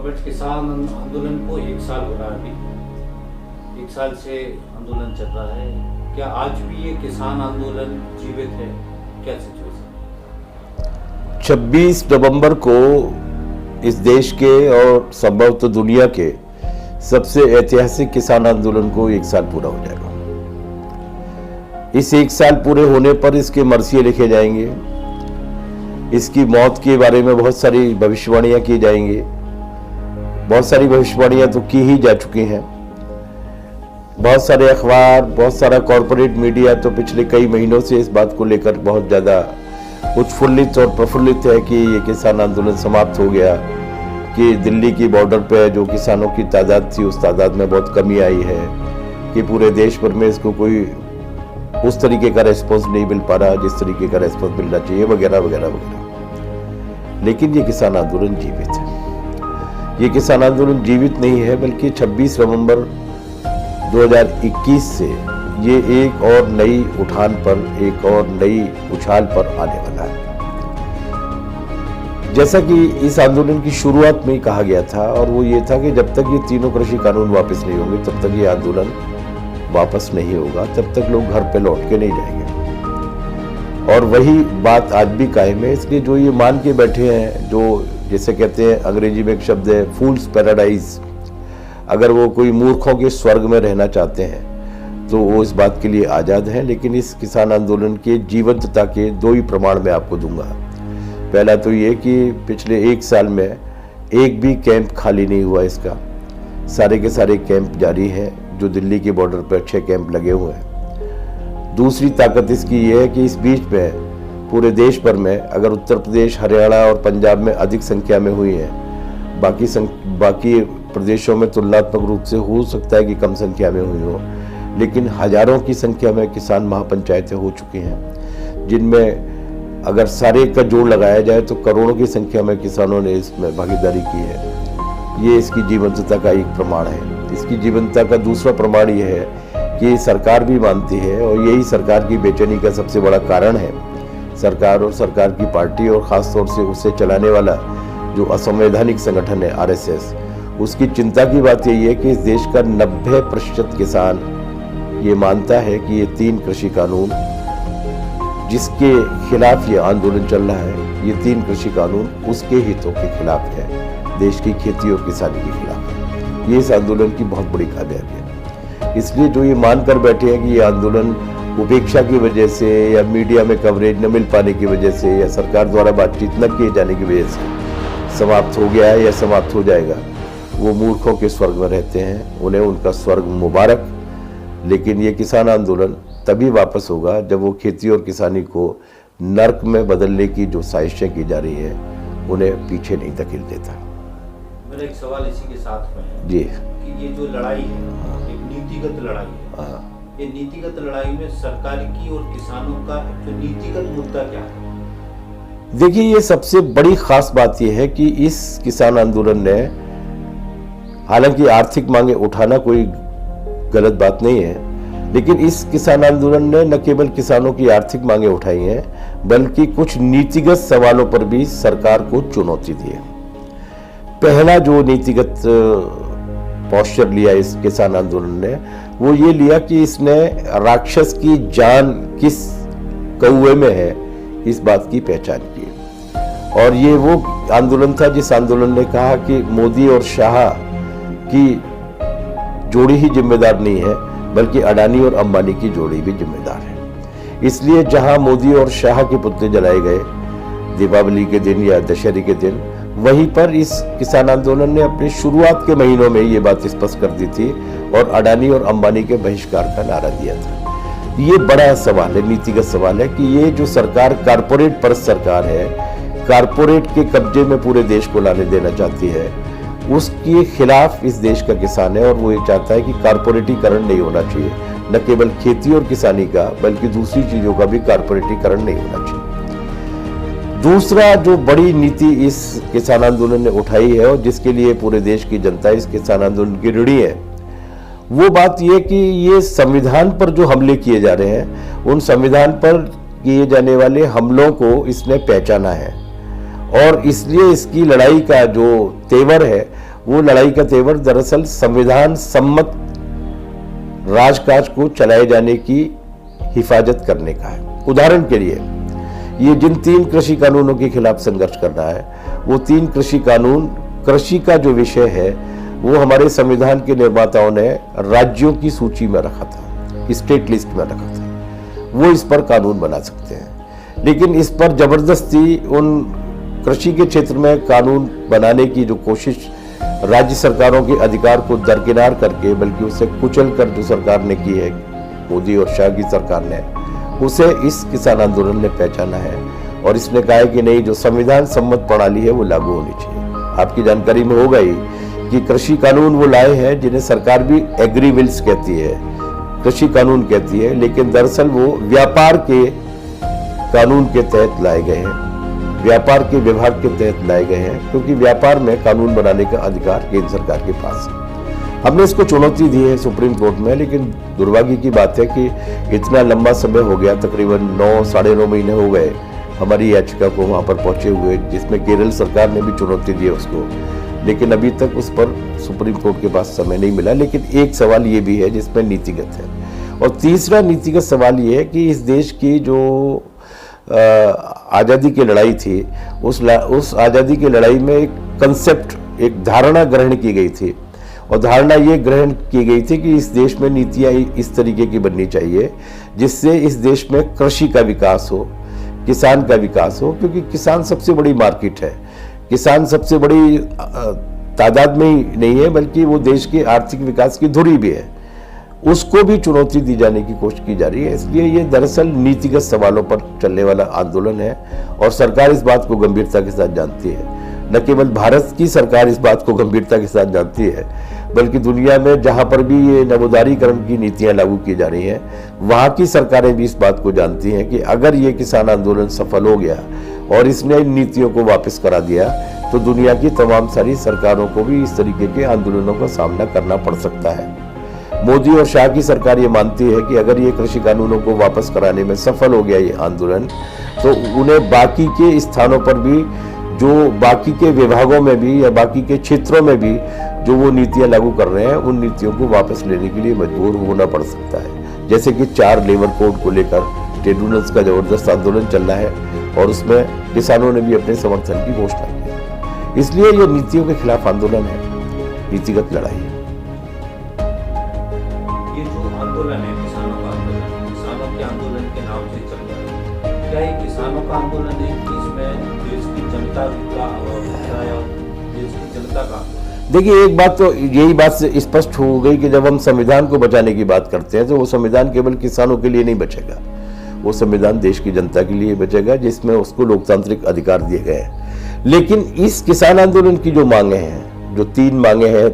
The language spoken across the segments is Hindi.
रॉबर्ट, किसान आंदोलन को 1 साल हो रहा है अभी। 1 साल से आंदोलन चल रहा है। क्या आज भी ये किसान आंदोलन जीवित है? क्या सिचुएशन? 26 नवंबर को इस देश के और संभवतः दुनिया के सबसे ऐतिहासिक किसान आंदोलन को 1 साल पूरा हो जाएगा। इस 1 साल पूरे होने पर इसके मरसिए लिखे जाएंगे, इसकी मौत के बारे में बहुत सारी भविष्यवाणियां की जाएंगी। बहुत सारी भविष्यवाणियां तो की ही जा चुकी हैं। बहुत सारे अखबार, बहुत सारा कॉरपोरेट मीडिया तो पिछले कई महीनों से इस बात को लेकर बहुत ज़्यादा उत्फुल्लित और प्रफुल्लित है कि ये किसान आंदोलन समाप्त हो गया, कि दिल्ली की बॉर्डर पे जो किसानों की तादाद थी उस तादाद में बहुत कमी आई है, कि पूरे देश भर में इसको कोई उस तरीके का रेस्पॉन्स नहीं मिल पा रहा जिस तरीके का रेस्पॉन्स मिलना चाहिए, वगैरह वगैरह वगैरह। लेकिन ये किसान आंदोलन जीवित है। ये किसान आंदोलन जीवित नहीं है, बल्कि 26 नवंबर 2021 से ये एक और नई उठान पर, एक और नई उछाल पर आने वाला है। जैसा कि इस आंदोलन की शुरुआत में ही कहा गया था, और वो ये था कि जब तक ये तीनों कृषि कानून वापस नहीं होंगे तब तक ये आंदोलन वापस नहीं होगा, तब तक लोग घर पे लौट के नहीं जाएंगे। और वही बात आज भी कायम है। इसलिए जो ये मान के बैठे हैं, जो जैसे कहते हैं अंग्रेजी में एक शब्द है फूल्स पैराडाइज, अगर वो कोई मूर्खों के स्वर्ग में रहना चाहते हैं तो वो इस बात के लिए आज़ाद हैं। लेकिन इस किसान आंदोलन के जीवंतता के 2 ही प्रमाण मैं आपको दूंगा। पहला तो ये कि पिछले 1 साल में एक भी कैंप खाली नहीं हुआ इसका, सारे के सारे कैंप जारी हैं। जो दिल्ली के बॉर्डर पर 6 कैंप लगे हुए हैं। दूसरी ताकत इसकी ये है कि इस बीच में पूरे देश भर में अगर उत्तर प्रदेश, हरियाणा और पंजाब में अधिक संख्या में हुई है, बाकी प्रदेशों में तुलनात्मक रूप से हो सकता है कि कम संख्या में हुई हो, लेकिन हजारों की संख्या में किसान महापंचायतें हो चुकी हैं, जिनमें अगर सारे का जोड़ लगाया जाए तो करोड़ों की संख्या में किसानों ने इसमें भागीदारी की है। ये इसकी जीवंतता का एक प्रमाण है। इसकी जीवंतता का दूसरा प्रमाण ये है कि सरकार भी मानती है, और यही सरकार की बेचैनी का सबसे बड़ा कारण है। सरकार और सरकार की पार्टी, और ख़ास तौर से उसे चलाने वाला जो असंवैधानिक संगठन है RSS, उसकी चिंता की बात यही है कि इस देश का 90% किसान ये मानता है कि ये 3 कृषि कानून जिसके खिलाफ ये आंदोलन चल रहा है, ये 3 कृषि कानून उसके हितों के खिलाफ है, देश की खेती और किसानी के खिलाफ है। ये इस आंदोलन की बहुत बड़ी कामयाबी है। इसलिए जो ये मानकर बैठे हैं कि ये आंदोलन उपेक्षा की वजह से, या मीडिया में कवरेज न मिल पाने की वजह से, या सरकार द्वारा बातचीत न किए जाने की वजह से समाप्त हो गया है या समाप्त हो जाएगा, वो मूर्खों के स्वर्ग में रहते हैं। उन्हें उनका स्वर्ग मुबारक। लेकिन ये किसान आंदोलन तभी वापस होगा जब वो खेती और किसानी को नर्क में बदलने की जो साजिशें की जा रही है उन्हें पीछे नहीं धकेल देता। मेरा एक सवाल इसी के साथ में है जी, कि ये जो लड़ाई है एक नीतिगत लड़ाई है। ये नीतिगत लड़ाई में सरकार की और किसानों का जो नीतिगत मुद्दा क्या है? देखिए, ये सबसे बड़ी खास बात यह है कि इस किसान आंदोलन ने, हालांकि आर्थिक मांगे उठाना कोई गलत बात नहीं है, लेकिन इस किसान आंदोलन ने न केवल किसानों की आर्थिक मांगे उठाई हैं, बल्कि कुछ नीतिगत सवालों पर भी सरकार को चुनौती दी है। पहला जो नीतिगत पोस्चर लिया इस किसान आंदोलन ने, वो ये लिया कि इसने राक्षस की जान किस कौवे में है, इस बात की पहचान की। और ये वो आंदोलन था जिस आंदोलन ने कहा कि मोदी और शाह की जोड़ी ही जिम्मेदार नहीं है, बल्कि अडानी और अंबानी की जोड़ी भी जिम्मेदार है। इसलिए जहां मोदी और शाह के पुतले जलाए गए दीपावली के दिन या दशहरे के दिन, वहीं पर इस किसान आंदोलन ने अपनी शुरुआत के महीनों में ये बात स्पष्ट कर दी थी और अडानी और अंबानी के बहिष्कार का नारा दिया था। ये बड़ा सवाल है, नीतिगत सवाल है कि ये जो सरकार कारपोरेट परस्त सरकार है, कारपोरेट के कब्जे में पूरे देश को लाने देना चाहती है, उसके खिलाफ इस देश का किसान है। और वो ये चाहता है कि कारपोरेटीकरण नहीं होना चाहिए, न केवल खेती और किसानी का, बल्कि दूसरी चीजों का भी कारपोरेटीकरण नहीं होना चाहिए। दूसरा जो बड़ी नीति इस किसान आंदोलन ने उठाई है, और जिसके लिए पूरे देश की जनता इस किसान आंदोलन की ऋणी है, वो बात ये कि ये संविधान पर जो हमले किए जा रहे हैं, उन संविधान पर किए जाने वाले हमलों को इसने पहचाना है। और इसलिए इसकी लड़ाई का जो तेवर है वो लड़ाई का तेवर दरअसल संविधान सम्मत राजकाज को चलाए जाने की हिफाजत करने का है। उदाहरण के लिए ये जिन 3 कृषि कानूनों के खिलाफ संघर्ष कर रहा है, वो 3 कृषि कानून, कृषि का जो विषय है वो हमारे संविधान के निर्माताओं ने राज्यों की सूची में रखा था, स्टेट लिस्ट में रखा था। वो इस पर कानून बना सकते हैं, लेकिन इस पर जबरदस्ती उन कृषि के क्षेत्र में कानून बनाने की जो कोशिश राज्य सरकारों के अधिकार को दरकिनार करके, बल्कि उसे कुचल कर जो सरकार ने की है, मोदी और शाह की सरकार ने, उसे इस किसान आंदोलन ने पहचाना है और इसने कहा है कि नहीं, जो संविधान सम्मत प्रणाली है वो लागू होनी चाहिए। आपकी जानकारी में होगा ही कि कृषि कानून वो लाए हैं जिन्हें सरकार भी एग्री बिल्स कहती है, कृषि कानून कहती है, लेकिन दरअसल वो व्यापार के कानून के तहत लाए गए हैं, व्यापार के विभाग के तहत लाए गए हैं, क्योंकि व्यापार में कानून बनाने का अधिकार केंद्र सरकार के पास है। हमने इसको चुनौती दी है सुप्रीम कोर्ट में, लेकिन दुर्भाग्य की बात है कि इतना लंबा समय हो गया, तकरीबन 9 साढ़े 9 महीने हो गए हमारी याचिका को वहां पर पहुंचे हुए, जिसमें केरल सरकार ने भी चुनौती दी है उसको, लेकिन अभी तक उस पर सुप्रीम कोर्ट के पास समय नहीं मिला। लेकिन एक सवाल ये भी है जिसमें नीतिगत है, और तीसरा नीतिगत सवाल ये है कि इस देश की जो आज़ादी की लड़ाई थी, उस आज़ादी की लड़ाई में एक कंसेप्ट, एक धारणा ग्रहण की गई थी, और धारणा ये ग्रहण की गई थी कि इस देश में नीतियाँ इस तरीके की बननी चाहिए जिससे इस देश में कृषि का विकास हो, किसान का विकास हो, क्योंकि किसान सबसे बड़ी मार्केट है, किसान सबसे बड़ी तादाद में ही नहीं है बल्कि वो देश के आर्थिक विकास की धुरी भी है, उसको भी चुनौती दी जाने की कोशिश की जा रही है। इसलिए ये दरअसल नीतिगत सवालों पर चलने वाला आंदोलन है, और सरकार इस बात को गंभीरता के साथ जानती है। न केवल भारत की सरकार इस बात को गंभीरता के साथ जानती है, बल्कि दुनिया में जहां पर भी ये नवोदारीकरण की नीतियां लागू की जा रही हैं, वहां की सरकारें भी इस बात को जानती हैं कि अगर ये किसान आंदोलन सफल हो गया और इसने इन नीतियों को वापस करा दिया, तो दुनिया की तमाम सारी सरकारों को भी इस तरीके के आंदोलनों का सामना करना पड़ सकता है। मोदी और शाह की सरकार ये मानती है कि अगर ये कृषि कानूनों को वापस कराने में सफल हो गया ये आंदोलन, तो उन्हें बाकी के स्थानों पर भी, जो बाकी के विभागों में भी या बाकी के क्षेत्रों में भी जो वो नीतियां लागू कर रहे हैं, उन नीतियों को वापस लेने के लिए मजबूर होना पड़ सकता है। जैसे कि 4 लेबर कोड को लेकर ट्रिब्यूनल्स का जबरदस्त आंदोलन चल रहा है, और उसमें किसानों ने भी अपने समर्थन की घोषणा की है। इसलिए ये नीतियों के खिलाफ आंदोलन है, नीतिगत लड़ाई है। ये जो आंदोलन है, किसानों का आंदोलन, किसानों के आंदोलन के नाम से चल रहा है, क्या ये किसानों का आंदोलन है कि इसमें देश की जनता का देश की जनता का? देखिए, एक बात तो यही बात से स्पष्ट हो गई कि जब हम संविधान को बचाने की बात करते हैं तो वो संविधान केवल किसानों के लिए नहीं बचेगा, वो संविधान देश की जनता के लिए बचेगा, जिसमें उसको लोकतांत्रिक अधिकार दिए गए हैं। लेकिन इस किसान आंदोलन की जो मांगे हैं, जो 3 मांगे हैं,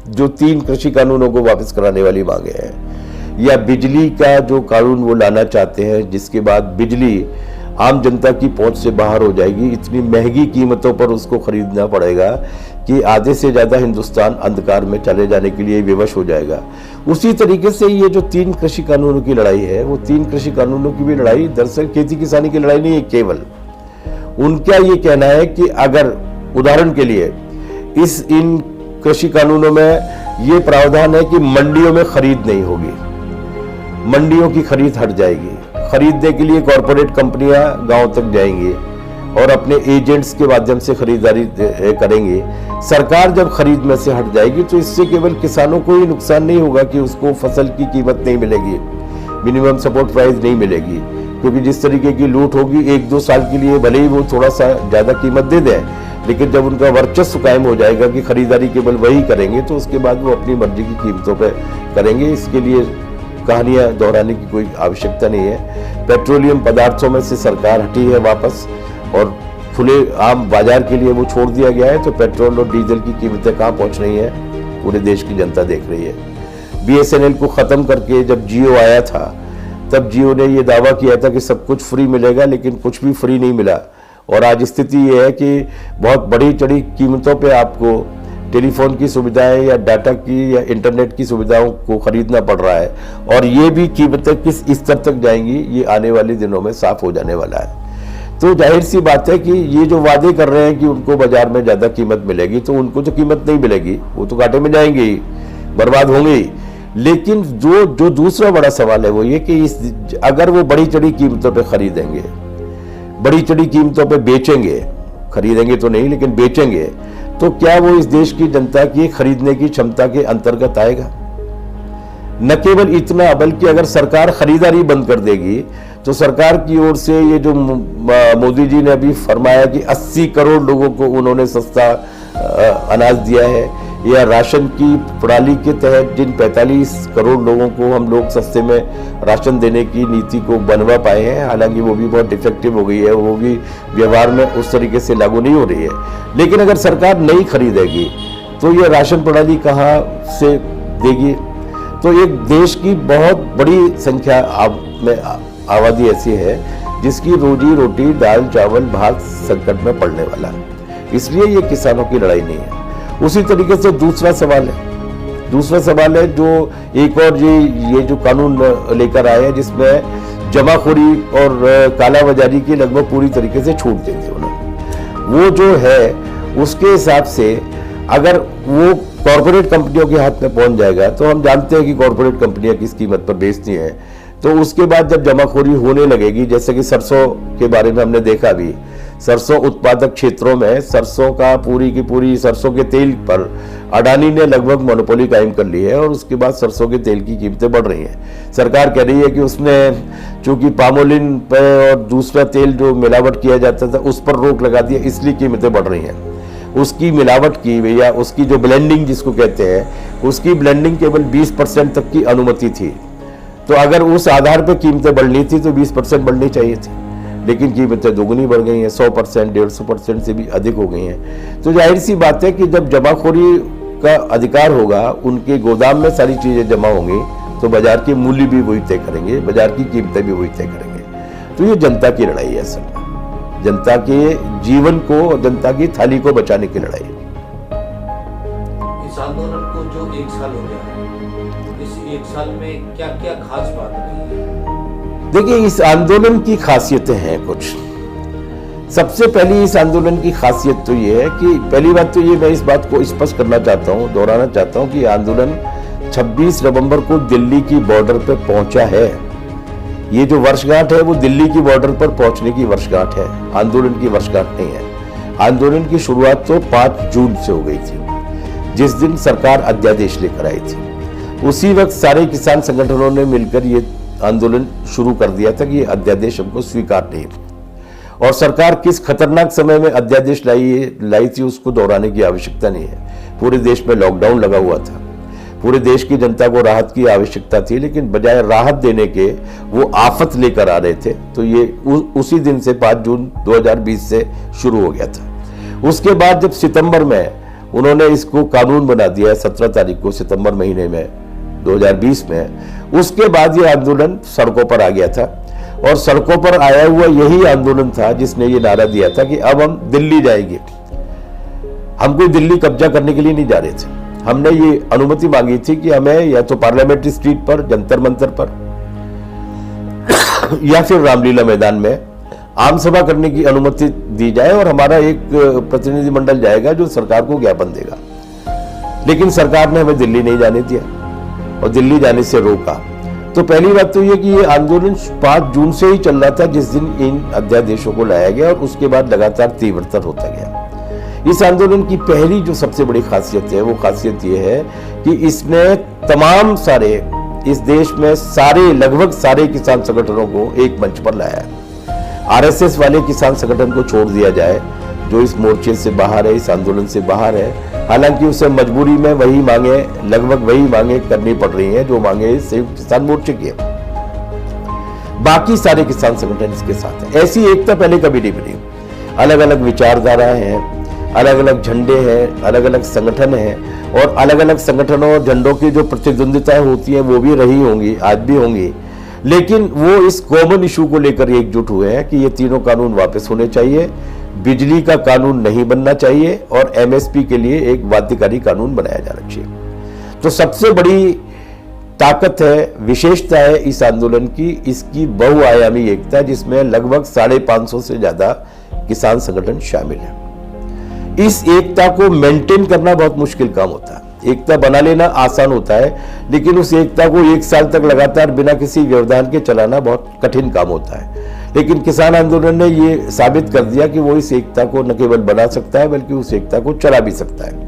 जो 3 कृषि कानूनों को वापस कराने वाली मांगे हैं, या बिजली का जो कानून वो लाना चाहते हैं जिसके बाद बिजली आम जनता की पहुंच से बाहर हो जाएगी, इतनी महंगी कीमतों पर उसको खरीदना पड़ेगा कि आधे से ज्यादा हिंदुस्तान अंधकार में चले जाने के लिए विवश हो जाएगा। उसी तरीके से ये जो 3 कृषि कानूनों की लड़ाई है, वो 3 कृषि कानूनों की भी लड़ाई दरअसल खेती किसानी की लड़ाई नहीं है केवल। उनका ये कहना है कि अगर उदाहरण के लिए इन कृषि कानूनों में ये प्रावधान है कि मंडियों में खरीद नहीं होगी, मंडियों की खरीद हट जाएगी, खरीदने के लिए कॉरपोरेट कंपनियां गांव तक जाएंगी और अपने एजेंट्स के माध्यम से खरीदारी करेंगी। सरकार जब खरीद में से हट जाएगी तो इससे केवल किसानों को ही नुकसान नहीं होगा कि उसको फसल की कीमत नहीं मिलेगी, मिनिमम सपोर्ट प्राइस नहीं मिलेगी, क्योंकि जिस तरीके की लूट होगी 1-2 साल के लिए भले ही वो थोड़ा सा ज्यादा कीमत दे दें, लेकिन जब उनका वर्चस्व कायम हो जाएगा कि खरीदारी केवल वही करेंगे, तो उसके बाद वो अपनी मर्जी की कीमतों पर करेंगे। इसके लिए कहानियां दोहराने की कोई आवश्यकता नहीं है। पेट्रोलियम पदार्थों में से सरकार हटी है वापस, और खुले आम बाजार के लिए वो छोड़ दिया गया है, तो पेट्रोल और डीजल की कीमतें कहाँ पहुंच रही हैं पूरे देश की जनता देख रही है। BSNL को खत्म करके जब जियो आया था, तब जियो ने ये दावा किया था कि सब कुछ फ्री मिलेगा, लेकिन कुछ भी फ्री नहीं मिला, और आज स्थिति ये है कि बहुत बड़ी चढ़ी कीमतों पे आपको टेलीफोन की सुविधाएं या डाटा की या इंटरनेट की सुविधाओं को खरीदना पड़ रहा है, और ये भी कीमतें किस स्तर तक जाएंगी ये आने वाले दिनों में साफ हो जाने वाला है। तो जाहिर सी बात है कि ये जो वादे कर रहे हैं कि उनको बाजार में ज्यादा कीमत मिलेगी, तो उनको तो कीमत नहीं मिलेगी, वो तो घाटे में जाएंगे ही, बर्बाद होंगे ही। लेकिन जो दूसरा बड़ा सवाल है वो ये कि अगर वो बड़ी चढ़ी कीमतों पे खरीदेंगे, बड़ी चढ़ी कीमतों पे बेचेंगे, खरीदेंगे तो नहीं लेकिन बेचेंगे, तो क्या वो इस देश की जनता की खरीदने की क्षमता के अंतर्गत आएगा? न केवल इतना, बल्कि अगर सरकार खरीदारी बंद कर देगी तो सरकार की ओर से ये जो मोदी जी ने अभी फरमाया कि 80 करोड़ लोगों को उन्होंने सस्ता अनाज दिया है, या राशन की प्रणाली के तहत जिन 45 करोड़ लोगों को हम लोग सस्ते में राशन देने की नीति को बनवा पाए हैं, हालांकि वो भी बहुत डिफेक्टिव हो गई है, वो भी व्यवहार में उस तरीके से लागू नहीं हो रही है। लेकिन अगर सरकार नहीं खरीदेगी तो ये राशन प्रणाली कहाँ से देगी? तो एक देश की बहुत बड़ी संख्या में आबादी ऐसी है जिसकी रोजी रोटी दाल चावल भात संकट में पड़ने वाला है, इसलिए ये किसानों की लड़ाई नहीं है। उसी तरीके से दूसरा सवाल है जो एक और ये जो कानून लेकर आए हैं जिसमें जमाखोरी और कालाबाजारी की लगभग पूरी तरीके से छूट दे दी उन्होंने। वो जो है उसके हिसाब से अगर वो कॉरपोरेट कंपनियों के हाथ में पहुंच जाएगा, तो हम जानते हैं कि कॉरपोरेट कंपनियां किस कीमत पर बेचती हैं, तो उसके बाद जब जमाखोरी होने लगेगी, जैसे कि सरसों के बारे में हमने देखा भी, सरसों उत्पादक क्षेत्रों में सरसों का पूरी की पूरी सरसों के तेल पर अडानी ने लगभग मोनोपोली कायम कर ली है, और उसके बाद सरसों के तेल की कीमतें बढ़ रही हैं। सरकार कह रही है कि उसने चूंकि पामोलिन पर और दूसरा तेल जो मिलावट किया जाता था उस पर रोक लगा दिया, इसलिए कीमतें बढ़ रही हैं। उसकी मिलावट की या उसकी जो ब्लेंडिंग जिसको कहते हैं, उसकी ब्लेंडिंग केवल 20% तक की अनुमति थी। तो अगर उस आधार पर कीमतें बढ़नी थी तो 20% बढ़नी चाहिए थी, लेकिन कीमतें दोगुनी बढ़ गई हैं, 100%, 150% से भी अधिक हो गई हैं। तो जाहिर सी बात है कि जब जमाखोरी का अधिकार होगा, उनके गोदाम में सारी चीजें जमा होंगी, तो बाजार के मूल्य भी वही तय करेंगे, बाजार की कीमतें भी वही तय करेंगे। तो ये जनता की लड़ाई है, असल में जनता के जीवन को और जनता की थाली को बचाने की लड़ाई। इस आंदोलन को जो 1 साल हो गया है, इस 1 साल में क्या क्या खास बात रही है? देखिए, इस आंदोलन की खासियतें हैं कुछ। सबसे पहली इस आंदोलन की खासियत तो ये है कि पहली बात तो ये, मैं इस बात को स्पष्ट करना चाहता हूँ, दोहराना चाहता हूँ कि आंदोलन 26 नवंबर को दिल्ली की बॉर्डर पर पहुंचा है। ये जो वर्षगांठ है वो दिल्ली की बॉर्डर पर पहुंचने की वर्षगांठ है, आंदोलन की वर्षगांठ नहीं है। आंदोलन की शुरुआत तो 5 जून से हो गई थी, जिस दिन सरकार अध्यादेश लेकर आई थी। उसी वक्त सारे किसान संगठनों ने मिलकर ये आंदोलन शुरू कर दिया था कि ये अध्यादेश हमको स्वीकार नहीं है। और सरकार किस खतरनाक समय में अध्यादेश लाई थी उसको दोहराने की आवश्यकता नहीं है। पूरे देश में लॉकडाउन लगा हुआ था, पूरे देश की जनता को राहत की आवश्यकता थी, लेकिन बजाय राहत देने के वो आफत लेकर आ रहे थे। तो ये उसी दिन से 5 जून 2020 से शुरू हो गया था। उसके बाद जब सितंबर में उन्होंने इसको कानून बना दिया, 17 तारीख को सितंबर महीने में 2020 में, उसके बाद ये आंदोलन सड़कों पर आ गया था। और सड़कों पर आया हुआ यही आंदोलन था जिसने ये नारा दिया था कि अब हम दिल्ली जाएंगे। हम कोई दिल्ली कब्जा करने के लिए नहीं जा रहे थे, हमने ये अनुमति मांगी थी कि हमें या तो पार्लियामेंट्री स्ट्रीट पर, जंतर मंतर पर या फिर रामलीला मैदान में आम सभा करने की अनुमति दी जाए, और हमारा एक प्रतिनिधिमंडल जाएगा जो सरकार को ज्ञापन देगा। लेकिन सरकार ने हमें दिल्ली नहीं जाने दिया और दिल्ली जाने से रोका। तो पहली बात तो ये कि ये आंदोलन 5 जून से ही चल रहा था, जिस दिन इन अध्यादेशों को लाया गया, और उसके बाद लगातार तीव्रतर होता गया। इस आंदोलन की पहली जो सबसे बड़ी खासियत है वो खासियत ये है कि इसने तमाम सारे, इस देश में सारे, लगभग सारे किसान संगठनों को एक मंच पर लाया है। आरएसएस वाले किसान संगठन को छोड़ दिया जाए जो इस मोर्चे से बाहर है, इस आंदोलन से बाहर है। हालांकि उसे मजबूरी में वही मांगे, लगभग वही मांगे करनी पड़ रही हैं जो मांगे संयुक्त किसान मोर्चे की है। बाकी सारे किसान संगठन इसके साथ है। ऐसी एकता पहले कभी नहीं बनी। अलग अलग विचारधाराएं हैं, अलग अलग झंडे हैं, अलग अलग संगठन हैं, और अलग अलग संगठनों और झंडों की जो प्रतिद्वंदिताएं होती हैं वो भी रही होंगी, आज भी होंगी। लेकिन वो इस कॉमन इशू को लेकर एकजुट हुए हैं कि ये तीनों कानून वापस होने चाहिए, बिजली का कानून नहीं बनना चाहिए, और एमएसपी के लिए एक बाध्यकारी कानून बनाया जाना चाहिए। तो सबसे बड़ी ताकत है, विशेषता है इस आंदोलन की, इसकी बहुआयामी एकता, जिसमें लगभग 550 से ज्यादा किसान संगठन शामिल है। इस एकता को मेंटेन करना बहुत मुश्किल काम होता है। एकता बना लेना आसान होता है, लेकिन उस एकता को 1 साल तक लगातार बिना किसी व्यवधान के चलाना बहुत कठिन काम होता है। लेकिन किसान आंदोलन ने ये साबित कर दिया कि वो इस एकता को न केवल बना सकता है बल्कि उस एकता को चला भी सकता है।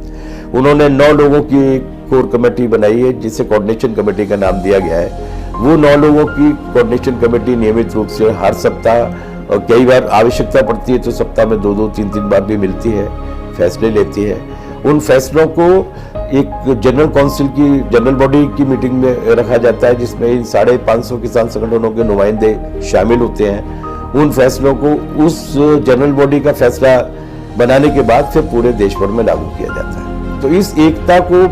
उन्होंने 9 लोगों की एक कोर कमेटी बनाई है, जिसे कोऑर्डिनेशन कमेटी का नाम दिया गया है। वो 9 लोगों की कोऑर्डिनेशन कमेटी नियमित रूप से हर सप्ताह, और कई बार आवश्यकता पड़ती है तो सप्ताह में 2-2, 3-3 बार भी मिलती है, फैसले लेती है। उन फैसलों को एक जनरल काउंसिल की, जनरल बॉडी की मीटिंग में रखा जाता है, जिसमें इन 550 किसान संगठनों के नुमाइंदे शामिल होते हैं। उन फैसलों को उस जनरल बॉडी का फैसला बनाने के बाद फिर पूरे देश भर में लागू किया जाता है। तो इस एकता को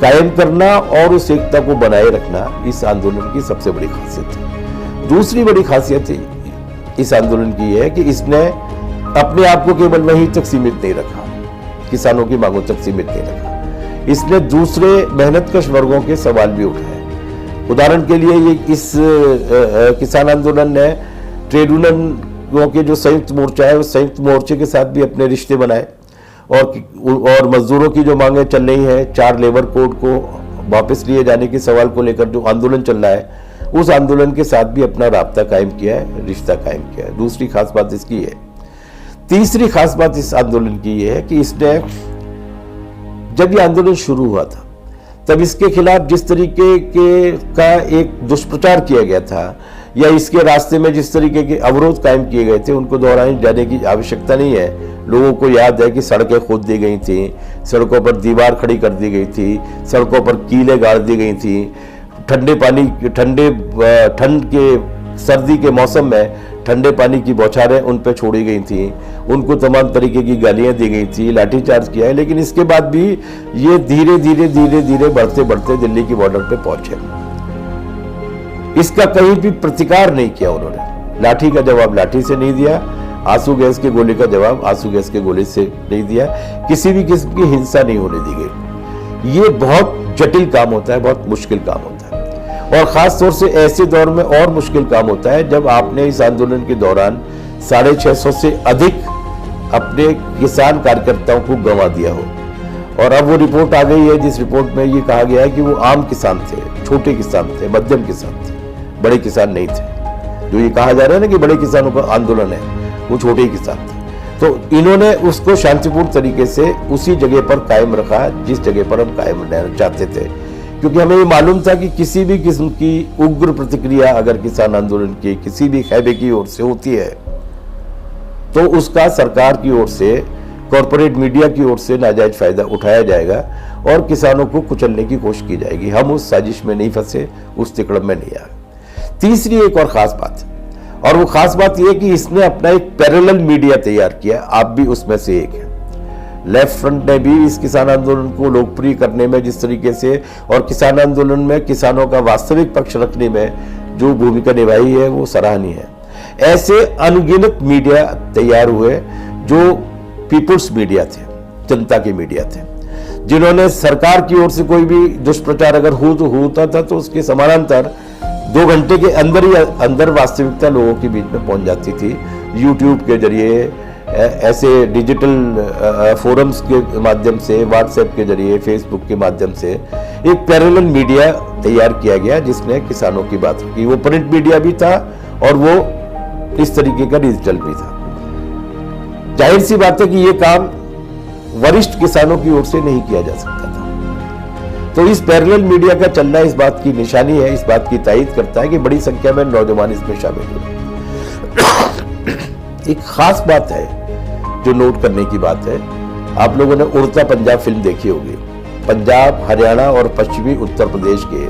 कायम करना और उस एकता को बनाए रखना इस आंदोलन की सबसे बड़ी खासियत है। दूसरी बड़ी खासियत इस आंदोलन की है कि इसने अपने आप को केवल वहीं तक सीमित नहीं रखा, किसानों की मांगों तक सीमित नहीं रखा। इसने दूसरे मेहनतकश वर्गों के सवाल भी उठाए। उदाहरण के लिए ये इस किसान आंदोलन ने ट्रेड यूनियनों के जो संयुक्त मोर्चा है, उस संयुक्त मोर्चे के साथ भी अपने रिश्ते बनाए, और मजदूरों की जो मांगे चल रही है, 4 लेबर कोड को वापस लिए जाने के सवाल को लेकर जो आंदोलन चल रहा है, उस आंदोलन के साथ भी अपना राब्ता कायम किया है, रिश्ता कायम किया है। दूसरी खास बात इसकी है। तीसरी खास बात इस आंदोलन की यह है कि इसने, जब ये आंदोलन शुरू हुआ था तब इसके खिलाफ जिस तरीके का एक दुष्प्रचार किया गया था, या इसके रास्ते में जिस तरीके के अवरोध कायम किए गए थे, उनको दोहराए जाने की आवश्यकता नहीं है। लोगों को याद है कि सड़कें खोद दी गई थी, सड़कों पर दीवार खड़ी कर दी गई थी, सड़कों पर कीलें गाड़ दी गई थी, ठंड के सर्दी के मौसम में ठंडे पानी की बौछारें उन पर छोड़ी गई थी, उनको तमाम तरीके की गालियां दी गई थी, लाठीचार्ज किया है। लेकिन इसके बाद भी ये धीरे धीरे बढ़ते बढ़ते दिल्ली की बॉर्डर पे पहुंचे। इसका कहीं भी प्रतिकार नहीं किया उन्होंने। लाठी का जवाब लाठी से नहीं दिया, आंसू गैस के गोले का जवाब आंसू गैस के गोले से नहीं दिया, किसी भी किस्म की हिंसा नहीं होने दी गई। ये बहुत जटिल काम होता है, बहुत मुश्किल काम होता है, और खास तौर से ऐसे दौर में और मुश्किल काम होता है जब आपने इस आंदोलन के दौरान 650 से अधिक अपने किसान कार्यकर्ताओं को गंवा दिया हो। और अब वो रिपोर्ट आ गई है जिस रिपोर्ट में ये कहा गया है कि वो आम किसान थे, छोटे किसान थे, मध्यम किसान थे, बड़े किसान नहीं थे। जो ये कहा जा रहा है ना कि बड़े किसानों का आंदोलन है, वो छोटे ही किसान थे। तो इन्होंने उसको शांतिपूर्ण तरीके से उसी जगह पर कायम रखा जिस जगह पर हम कायम रहना चाहते थे, क्योंकि हमें ये मालूम था कि किसी भी किस्म की उग्र प्रतिक्रिया अगर किसान आंदोलन की किसी भी खैबे की ओर से होती है तो उसका सरकार की ओर से, कॉरपोरेट मीडिया की ओर से नाजायज फायदा उठाया जाएगा और किसानों को कुचलने की कोशिश की जाएगी। हम उस साजिश में नहीं फंसे, उस तिकड़म में नहीं आए। तीसरी एक और खास बात, और वो खास बात यह कि इसने अपना एक पैरेलल मीडिया तैयार किया, आप भी उसमें से एक है। लेफ्ट फ्रंट ने भी इस किसान आंदोलन को लोकप्रिय करने में जिस तरीके से, और किसान आंदोलन में किसानों का वास्तविक पक्ष रखने में जो भूमिका निभाई है, वो सराहनीय है। ऐसे अनगिनत मीडिया तैयार हुए जो पीपुल्स मीडिया थे, जनता के मीडिया थे, जिन्होंने सरकार की ओर से कोई भी दुष्प्रचार अगर होता था तो उसके समानांतर 2 घंटे के अंदर ही अंदर वास्तविकता लोगों के बीच में पहुंच जाती थी। यूट्यूब के जरिए, ऐसे डिजिटल फोरम्स के माध्यम से, व्हाट्सएप के जरिए, फेसबुक के माध्यम से एक पैरेलल मीडिया तैयार किया गया जिसने किसानों की बात की। वो प्रिंट मीडिया भी था और वो इस तरीके का डिजिटल भी था। जाहिर सी बात है कि ये काम वरिष्ठ किसानों की ओर से नहीं किया जा सकता था। तो इस पैरेलल मीडिया का चलना इस बात की निशानी है, इस बात की तायीद करता है कि बड़ी संख्या में नौजवान इसमें शामिल हुए। एक खास बात है जो नोट करने की बात है, आप लोगों ने उड़ता पंजाब फिल्म देखी होगी। पंजाब, हरियाणा और पश्चिमी उत्तर प्रदेश के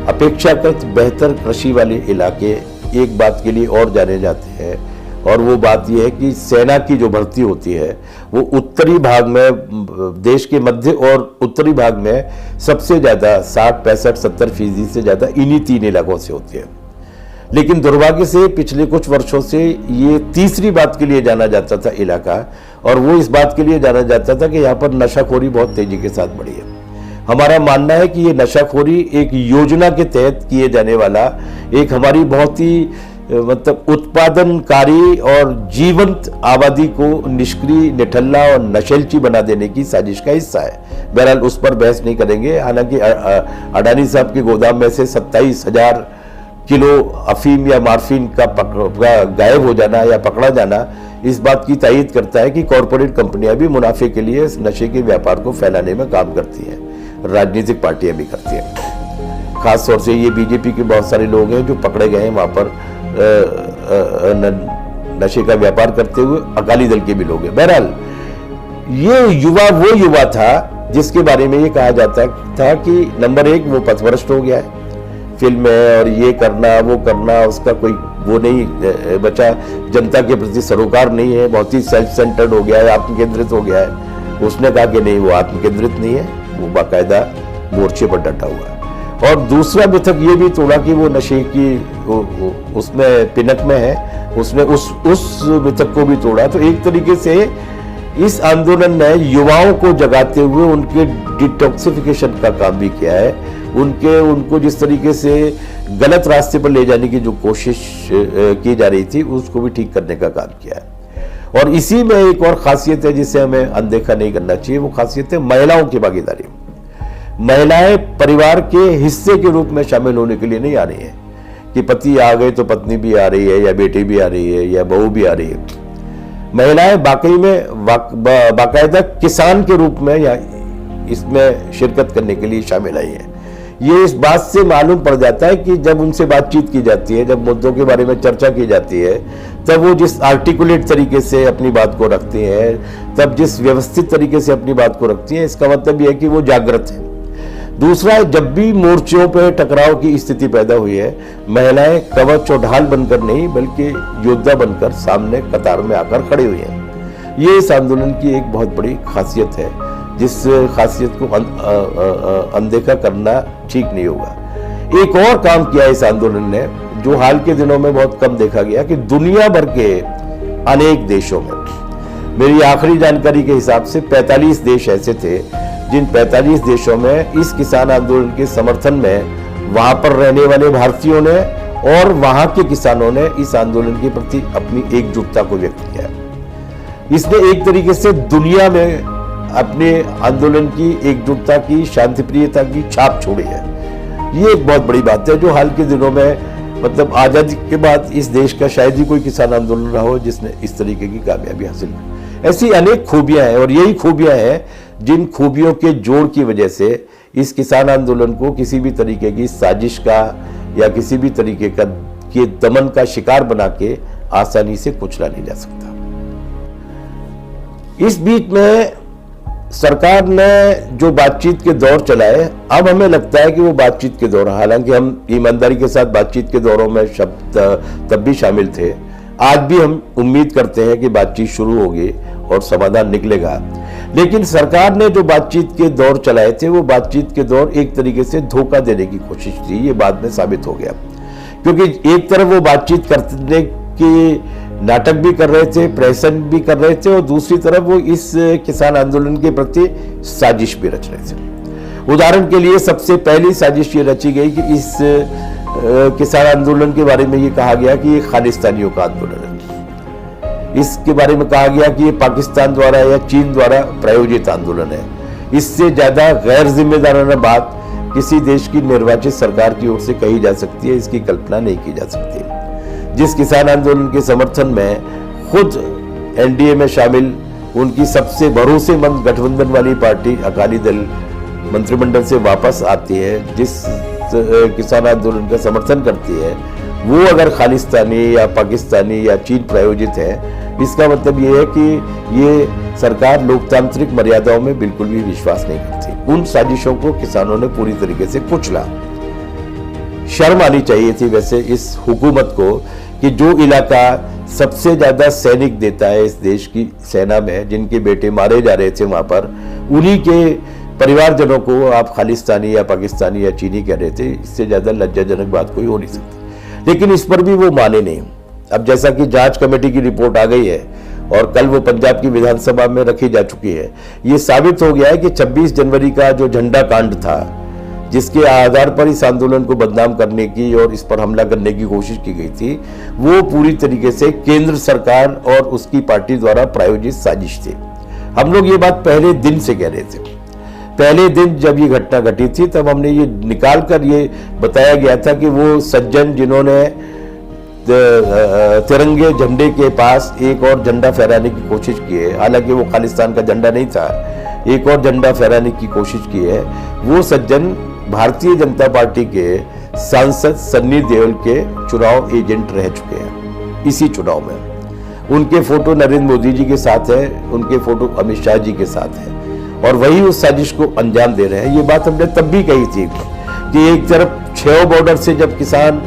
अपेक्षाकृत बेहतर कृषि वाले इलाके एक बात के लिए और जाने जाते हैं, और वो बात यह है कि सेना की जो भर्ती होती है वो उत्तरी भाग में, देश के मध्य और उत्तरी भाग में सबसे ज़्यादा 60, 65, 70% से ज़्यादा इन्हीं 3 इलाकों से होती है। लेकिन दुर्भाग्य से पिछले कुछ वर्षों से ये तीसरी बात के लिए जाना जाता था इलाका, और वो इस बात के लिए जाना जाता था कि यहाँ पर नशाखोरी बहुत तेजी के साथ बढ़ी है। हमारा मानना है कि ये नशाखोरी एक योजना के तहत किए जाने वाला एक हमारी बहुत ही मतलब उत्पादनकारी और जीवंत आबादी को निष्क्रिय, निठल्ला और नशेलची बना देने की साजिश का हिस्सा है। बहरहाल उस पर बहस नहीं करेंगे। हालांकि अडानी साहब के गोदाम में से 27,000 किलो अफीम या मार्फिन का गायब हो जाना या पकड़ा जाना इस बात की तायीद करता है कि कॉरपोरेट कंपनियां भी मुनाफे के लिए इस नशे के व्यापार को फैलाने में काम करती हैं, राजनीतिक पार्टियां भी करती हैं। खासतौर से ये बीजेपी के बहुत सारे लोग हैं जो पकड़े गए हैं वहां पर नशे का व्यापार करते हुए, अकाली दल के भी लोग हैं। बहरहाल ये युवा वो युवा था जिसके बारे में ये कहा जाता था कि नंबर 1 वो पथभ्रष्ट हो गया है, फिल्म है और ये करना वो करना, उसका कोई वो नहीं बचा, जनता के प्रति सरोकार नहीं है, बहुत ही सेल्फ सेंटर्ड हो गया है, आत्मकेंद्रित हो गया है। उसने कहा कि नहीं, वो आत्मकेंद्रित नहीं है, वो बाकायदा मोर्चे पर डटा हुआ है। और दूसरा मिथक ये भी तोड़ा कि वो नशे की उसमें पिनक में है, उसने उस मिथक को भी तोड़ा। तो एक तरीके से इस आंदोलन ने युवाओं को जगाते हुए उनके डिटॉक्सिफिकेशन का काम भी किया है, उनको जिस तरीके से गलत रास्ते पर ले जाने की जो कोशिश की जा रही थी उसको भी ठीक करने का काम किया है। और इसी में एक और खासियत है जिसे हमें अनदेखा नहीं करना चाहिए, वो खासियत है महिलाओं की भागीदारी। महिलाएं परिवार के हिस्से के रूप में शामिल होने के लिए नहीं आ रही है कि पति आ गए तो पत्नी भी आ रही है या बेटी भी आ रही है या बहू भी आ रही है। महिलाएं वाकई में बाकायदा किसान के रूप में या इसमें शिरकत करने के लिए शामिल आई है। ये इस बात से मालूम पड़ जाता है कि जब उनसे बातचीत की जाती है, जब मुद्दों के बारे में चर्चा की जाती है, तब वो जिस आर्टिकुलेट तरीके से अपनी बात को रखती हैं, तब जिस व्यवस्थित तरीके से अपनी बात को रखती हैं, इसका मतलब यह है कि वो जागृत है। दूसरा, जब भी मोर्चों पर टकराव की स्थिति पैदा हुई है, महिलाएं कवच और ढाल बनकर नहीं बल्कि योद्धा बनकर सामने कतार में आकर खड़ी हुई हैं। ये इस आंदोलन की एक बहुत बड़ी खासियत है, जिस खासियत को अनदेखा करना ठीक नहीं होगा। एक और काम किया इस आंदोलन ने जो हाल के दिनों में बहुत कम देखा गया कि दुनिया भर के अनेक देशों में, मेरी आखिरी जानकारी के हिसाब से 45 देश ऐसे थे जिन 45 देशों में इस किसान आंदोलन के समर्थन में वहां पर रहने वाले भारतीयों ने और वहां के किसानों ने इस आंदोलन के प्रति अपनी एकजुटता को व्यक्त किया। इसने एक तरीके से दुनिया में अपने आंदोलन की एकजुटता की, शांतिप्रियता की छाप छोड़ी है। ये एक बहुत बड़ी बात है जो हाल के दिनों में, मतलब आजादी के बाद इस देश का शायद ही कोई किसान आंदोलन रहा हो जिसने इस तरीके की कामयाबी हासिल की। ऐसी अनेक खूबियां हैं और यही खूबियां हैं जिन खूबियों के जोड़ की वजह से इस किसान आंदोलन को किसी भी तरीके की साजिश का या किसी भी तरीके का के दमन का शिकार बना के आसानी से कुचला नहीं जा सकता। इस बीच में सरकार ने जो बातचीत के दौर चलाए, अब हमें लगता है कि वो बातचीत के दौर, हालांकि हम ईमानदारी के साथ बातचीत के दौरों में शब्द तब भी शामिल थे, आज भी हम उम्मीद करते हैं कि बातचीत शुरू होगी और समाधान निकलेगा। लेकिन सरकार ने जो बातचीत के दौर चलाए थे वो बातचीत के दौर एक तरीके से धोखा देने की कोशिश थी। ये बाद में साबित हो गया, क्योंकि एक तरफ वो बातचीत करने की नाटक भी कर रहे थे, प्रहसन भी कर रहे थे, और दूसरी तरफ वो इस किसान आंदोलन के प्रति साजिश भी रच रहे थे। उदाहरण के लिए सबसे पहली साजिश ये रची गई कि इस किसान आंदोलन के बारे में ये कहा गया कि ये खालिस्तानियों का आंदोलन है। इसके बारे में कहा गया कि ये पाकिस्तान द्वारा या चीन द्वारा प्रायोजित आंदोलन है। इससे ज्यादा गैर जिम्मेदाराना बात किसी देश की निर्वाचित सरकार की ओर से कही जा सकती है, इसकी कल्पना नहीं की जा सकती। जिस किसान आंदोलन के समर्थन में खुद एनडीए में शामिल उनकी सबसे भरोसेमंद गठबंधन वाली पार्टी अकाली दल मंत्रिमंडल से वापस आती है, जिस किसान आंदोलन का समर्थन करती है, वो अगर खालिस्तानी या पाकिस्तानी या चीन प्रायोजित है, इसका मतलब ये है कि ये सरकार लोकतांत्रिक मर्यादाओं में बिल्कुल भी विश्वास नहीं करती। उन साजिशों को किसानों ने पूरी तरीके से कुचला। शर्म आनी चाहिए थी वैसे इस हुकूमत को कि जो इलाका सबसे ज्यादा सैनिक देता है इस देश की सेना में, जिनके बेटे मारे जा रहे थे वहां पर, उन्हीं के परिवारजनों को आप खालिस्तानी या पाकिस्तानी या चीनी कह रहे थे। इससे ज्यादा लज्जाजनक बात कोई हो नहीं सकती। लेकिन इस पर भी वो माने नहीं। अब जैसा कि जांच कमेटी की रिपोर्ट आ गई है, और कल वो पंजाब की विधानसभा में रखी जा चुकी है। ये साबित हो गया है कि 26 जनवरी का जो झंडा कांड था, जिसके आधार पर इस आंदोलन को बदनाम करने की और इस पर हमला करने की कोशिश की गई थी, वो पूरी तरीके से केंद्र सरकार और उसकी पार्टी द्वारा प्रायोजित साजिश थी। हम लोग ये बात पहले दिन से कह रहे थे। पहले दिन जब ये घटना घटी थी तब हमने ये निकाल कर ये बताया गया था कि वो सज्जन जिन्होंने तिरंगे झंडे के पास एक और झंडा फहराने की कोशिश की है, हालांकि वो खालिस्तान का झंडा नहीं था, एक और झंडा फहराने की कोशिश की है, वो सज्जन भारतीय जनता पार्टी के सांसद सन्नी देओल के चुनाव एजेंट रह चुके हैं। इसी चुनाव में उनके फोटो नरेंद्र मोदी जी के साथ है, उनके फोटो अमित शाह जी के साथ है, और वही उस साजिश को अंजाम दे रहे हैं। ये बात हमने तब भी कही थी कि एक तरफ 6 बॉर्डर से जब किसान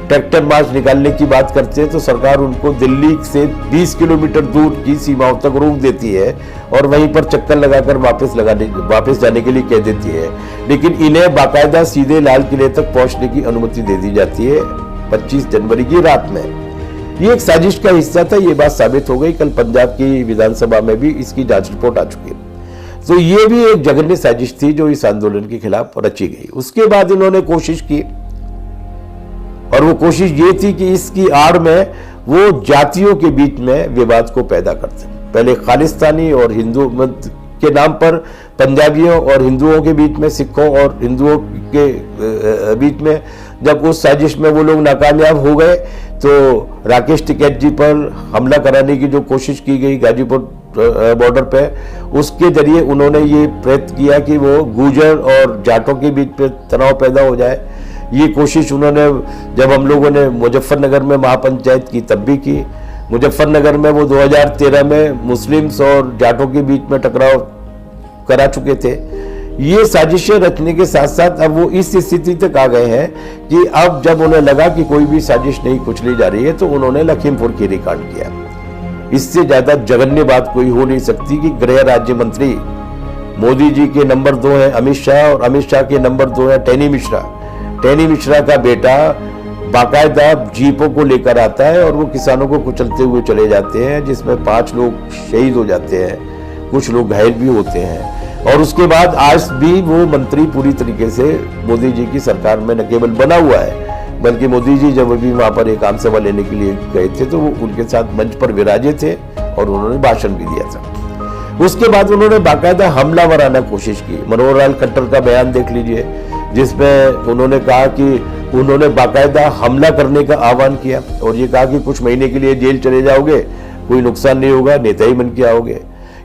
ट्रैक्टर मार्च निकालने की बात करते हैं तो सरकार उनको दिल्ली से 20 किलोमीटर दूर की सीमाओं तक रोक देती है और वहीं पर चक्कर लगाकर वापस जाने के लिए कह देती है, लेकिन इन्हें बाकायदा सीधे लाल किले तक पहुंचने की अनुमति दे दी जाती है 25 जनवरी की रात में। ये एक साजिश का हिस्सा था, ये बात साबित हो गई। कल पंजाब की विधानसभा में भी इसकी जांच रिपोर्ट आ चुकी है। तो ये भी एक जघन्य साजिश थी जो इस आंदोलन के खिलाफ रची गई। उसके बाद इन्होंने कोशिश की, और वो कोशिश ये थी कि इसकी आड़ में वो जातियों के बीच में विवाद को पैदा करते। पहले खालिस्तानी और हिंदू मत के नाम पर पंजाबियों और हिंदुओं के बीच में, सिखों और हिंदुओं के बीच में जब उस साजिश में वो लोग नाकामयाब हो गए तो राकेश टिकैत जी पर हमला कराने की जो कोशिश की गई गाजीपुर बॉर्डर पे, उसके जरिए उन्होंने ये प्रयत्न किया कि वो गुर्जर और जाटों के बीच में तनाव पैदा हो जाए। ये कोशिश उन्होंने जब हम लोगों ने मुजफ्फरनगर में महापंचायत की तब भी की। मुजफ्फरनगर में वो 2013 में मुस्लिम्स और जाटों के बीच में टकराव करा चुके थे। ये साजिशें रचने के साथ साथ अब वो इस स्थिति तक आ गए हैं कि अब जब उन्हें लगा कि कोई भी साजिश नहीं कुचली जा रही है तो उन्होंने लखीमपुर खीरी कांड किया। इससे ज्यादा जघन्य बात कोई हो नहीं सकती कि गृह राज्य मंत्री, मोदी जी के नंबर 2 है अमित शाह और अमित शाह के नंबर 2 है टेनी मिश्रा। टेनी मिश्रा का बेटा बाकायदा जीपों को लेकर आता है और वो किसानों को कुचलते हुए चले जाते हैं, जिसमें 5 लोग शहीद हो जाते हैं, कुछ लोग घायल भी होते हैं। और उसके बाद आज भी वो मंत्री पूरी तरीके से मोदी जी की सरकार में न केवल बना हुआ है, बल्कि मोदी जी जब भी वहां पर एक आम सभा लेने के लिए गए थे तो वो उनके साथ मंच पर विराजे थे और उन्होंने भाषण भी दिया था। उसके बाद उन्होंने बाकायदा हमला वराना कोशिश की। मनोहर लाल खट्टर का बयान देख लीजिए, जिसमें उन्होंने कहा कि उन्होंने बाकायदा हमला करने का आह्वान किया और ये कहा कि कुछ महीने के लिए जेल चले जाओगे, कोई नुकसान नहीं होगा, नेता ही बन के आओगे।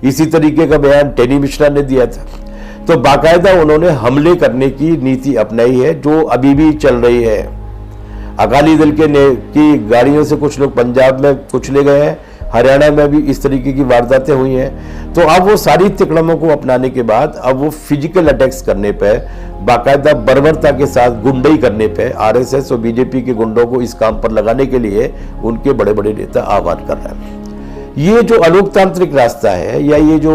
इसी तरीके का बयान टेनी मिश्रा ने दिया था। तो बाकायदा उन्होंने हमले करने की नीति अपनाई है जो अभी भी चल रही है। अकाली दल की गाड़ियों से कुछ लोग पंजाब में कुचले गए हैं, हरियाणा में भी इस तरीके की वारदातें हुई हैं। तो अब वो सारी तिकड़मों को अपनाने के बाद अब वो फिजिकल अटैक्स करने पे, बाकायदा बर्बरता के साथ गुंडई करने पे आरएसएस और बीजेपी के गुंडों को इस काम पर लगाने के लिए उनके बड़े बड़े नेता आह्वान कर रहे हैं। ये जो अलोकतांत्रिक रास्ता है या ये जो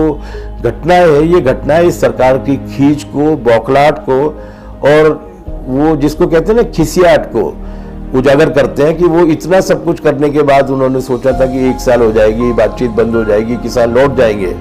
घटना है, ये घटना इस सरकार की खींच को, बौखलाहट को और वो जिसको कहते हैं ना खिसियाट को उजागर करते हैं कि वो इतना सब कुछ करने के बाद उन्होंने सोचा था कि 1 साल हो जाएगी, बातचीत बंद हो जाएगी, किसान लौट जाएंगे।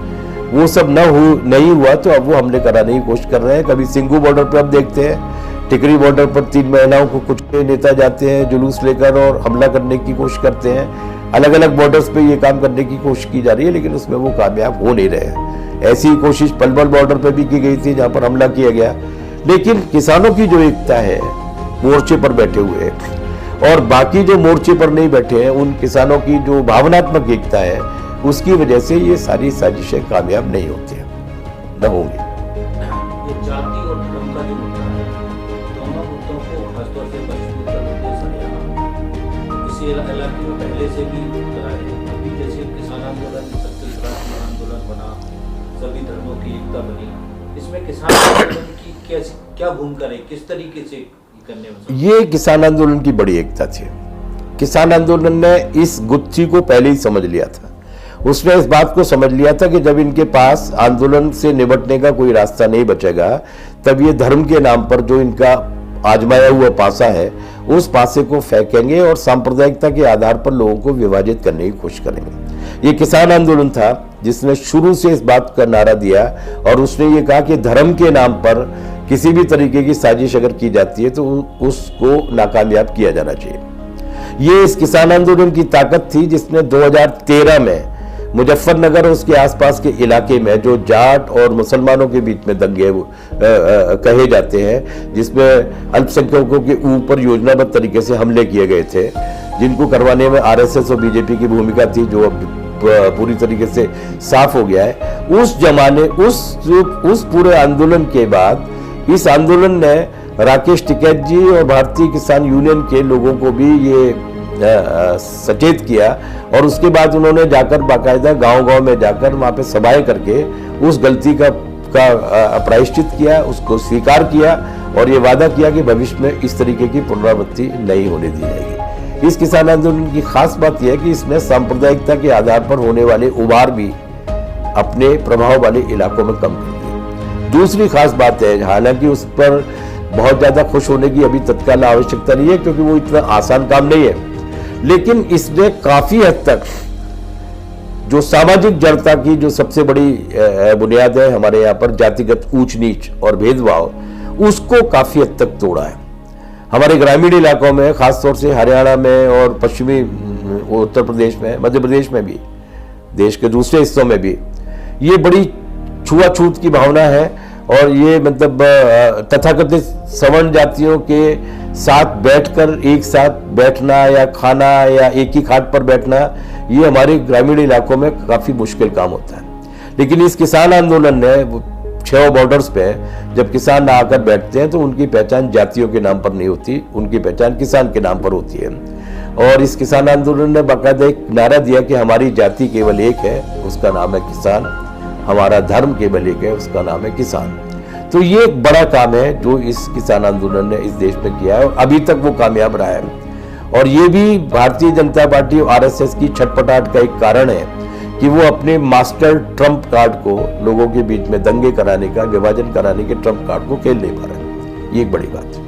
वो सब नहीं हुआ तो अब वो हमले कराने की कोशिश कर रहे हैं। कभी सिंघू बॉर्डर पर अब देखते हैं, टिकरी बॉर्डर पर 3 महिलाओं को कुछ नेता जाते हैं जुलूस लेकर और हमला करने की कोशिश करते हैं। अलग अलग बॉर्डर्स पे ये काम करने की कोशिश की जा रही है, लेकिन उसमें वो कामयाब हो नहीं रहे। ऐसी कोशिश पलवल बॉर्डर पे भी की गई थी जहां पर हमला किया गया। लेकिन किसानों की जो एकता है मोर्चे पर बैठे हुए और बाकी जो मोर्चे पर नहीं बैठे हैं, उन किसानों की जो भावनात्मक एकता है, उसकी वजह से ये सारी साजिशें कामयाब नहीं होती हैं, न होंगी। ये जाति और धर्म का जो मुद्दा है, दोनों मुद्दों को खासतौर से पश्चिमी उत्तर प्रदेश हरियाणा इसी इलाके में पहले से भी करा है। अभी जैसे किसान आंदोलन छत्तीसगढ़ में आंदोलन बना, सभी धर्मों की एकता बनी, इसमें किसान आंदोलन की क्या भूमिका रही, किस तरीके से करने में? ये किसान आंदोलन की बड़ी एकता थी। किसान आंदोलन ने इस गुत्थी को पहले ही समझ लिया था। उसने इस बात को समझ लिया था कि जब इनके पास आंदोलन से निपटने का कोई रास्ता नहीं बचेगा, तब ये धर्म के नाम पर जो इनका आजमाया हुआ पासा है उस पासे को फेंकेंगे और सांप्रदायिकता के आधार पर लोगों को विभाजित करने की कोशिश करेंगे। ये किसान आंदोलन था जिसने शुरू से इस बात का नारा दिया और उसने ये कहा कि धर्म के नाम पर किसी भी तरीके की साजिश अगर की जाती है तो उसको नाकामयाब किया जाना चाहिए। ये इस किसान आंदोलन की ताकत थी जिसने 2013 में मुजफ्फरनगर और उसके आसपास के इलाके में जो जाट और मुसलमानों के बीच में दंगे कहे जाते हैं, जिसमें अल्पसंख्यकों के ऊपर योजनाबद्ध तरीके से हमले किए गए थे, जिनको करवाने में आरएसएस और बीजेपी की भूमिका थी, जो अब पूरी तरीके से साफ हो गया है। उस जमाने उस पूरे आंदोलन के बाद इस आंदोलन ने राकेश टिकैत जी और भारतीय किसान यूनियन के लोगों को भी ये सचेत किया और उसके बाद उन्होंने जाकर बाकायदा गांव-गांव में जाकर वहां पे सभाएं करके उस गलती का प्रायश्चित किया, उसको स्वीकार किया और ये वादा किया कि भविष्य में इस तरीके की पुनरावृत्ति नहीं होने दी जाएगी। इस किसान आंदोलन की खास बात यह है कि इसने सांप्रदायिकता के आधार पर होने वाले उभार भी अपने प्रभाव वाले इलाकों में कम कर दिए। दूसरी खास बात है, हालांकि उस पर बहुत ज्यादा खुश होने की अभी तत्काल आवश्यकता नहीं है क्योंकि वो इतना आसान काम नहीं है, लेकिन इसने काफी हद तक जो सामाजिक जड़ता की जो सबसे बड़ी बुनियाद है हमारे यहाँ पर, जातिगत ऊंच नीच और भेदभाव, उसको काफी हद तक तोड़ा है। हमारे ग्रामीण इलाकों में, खासतौर से हरियाणा में और पश्चिमी उत्तर प्रदेश में, मध्य प्रदेश में भी, देश के दूसरे हिस्सों में भी ये बड़ी छुआछूत की भावना है और ये मतलब तथाकथित सवर्ण जातियों के साथ बैठकर एक साथ बैठना या खाना या एक ही खाट पर बैठना, ये हमारे ग्रामीण इलाकों में काफी मुश्किल काम होता है। लेकिन इस किसान आंदोलन ने 6 बॉर्डर्स पे जब किसान आकर बैठते हैं तो उनकी पहचान जातियों के नाम पर नहीं होती, उनकी पहचान किसान के नाम पर होती है। और इस किसान आंदोलन ने बाकायदा एक नारा दिया कि हमारी जाति केवल एक है, उसका नाम है किसान, हमारा धर्म केवल एक है, उसका नाम है किसान। तो ये एक बड़ा काम है जो इस किसान आंदोलन ने इस देश में किया है और अभी तक वो कामयाब रहा है। और ये भी भारतीय जनता पार्टी और आरएसएस की छटपटाहट का एक कारण है कि वो अपने मास्टर ट्रम्प कार्ड को लोगों के बीच में दंगे कराने का, विभाजन कराने के ट्रम्प कार्ड को खेल नहीं पा रहे हैं। ये एक बड़ी बात है।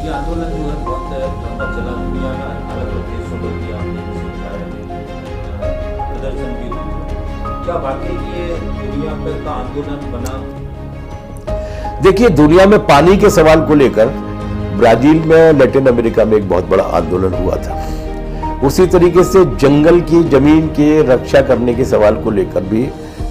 ये आंदोलन जो है बहुत लंबा चला, दुनिया में अलग-अलग देशों में भी आपने प्रदर्शन भी हुआ। क्या वाकई ये दुनिया भर का आंदोलन बना? देखिए, दुनिया में पानी के सवाल को लेकर ब्राजील में, लैटिन अमेरिका में एक बहुत बड़ा आंदोलन हुआ था। उसी तरीके से जंगल की जमीन के रक्षा करने के सवाल को लेकर भी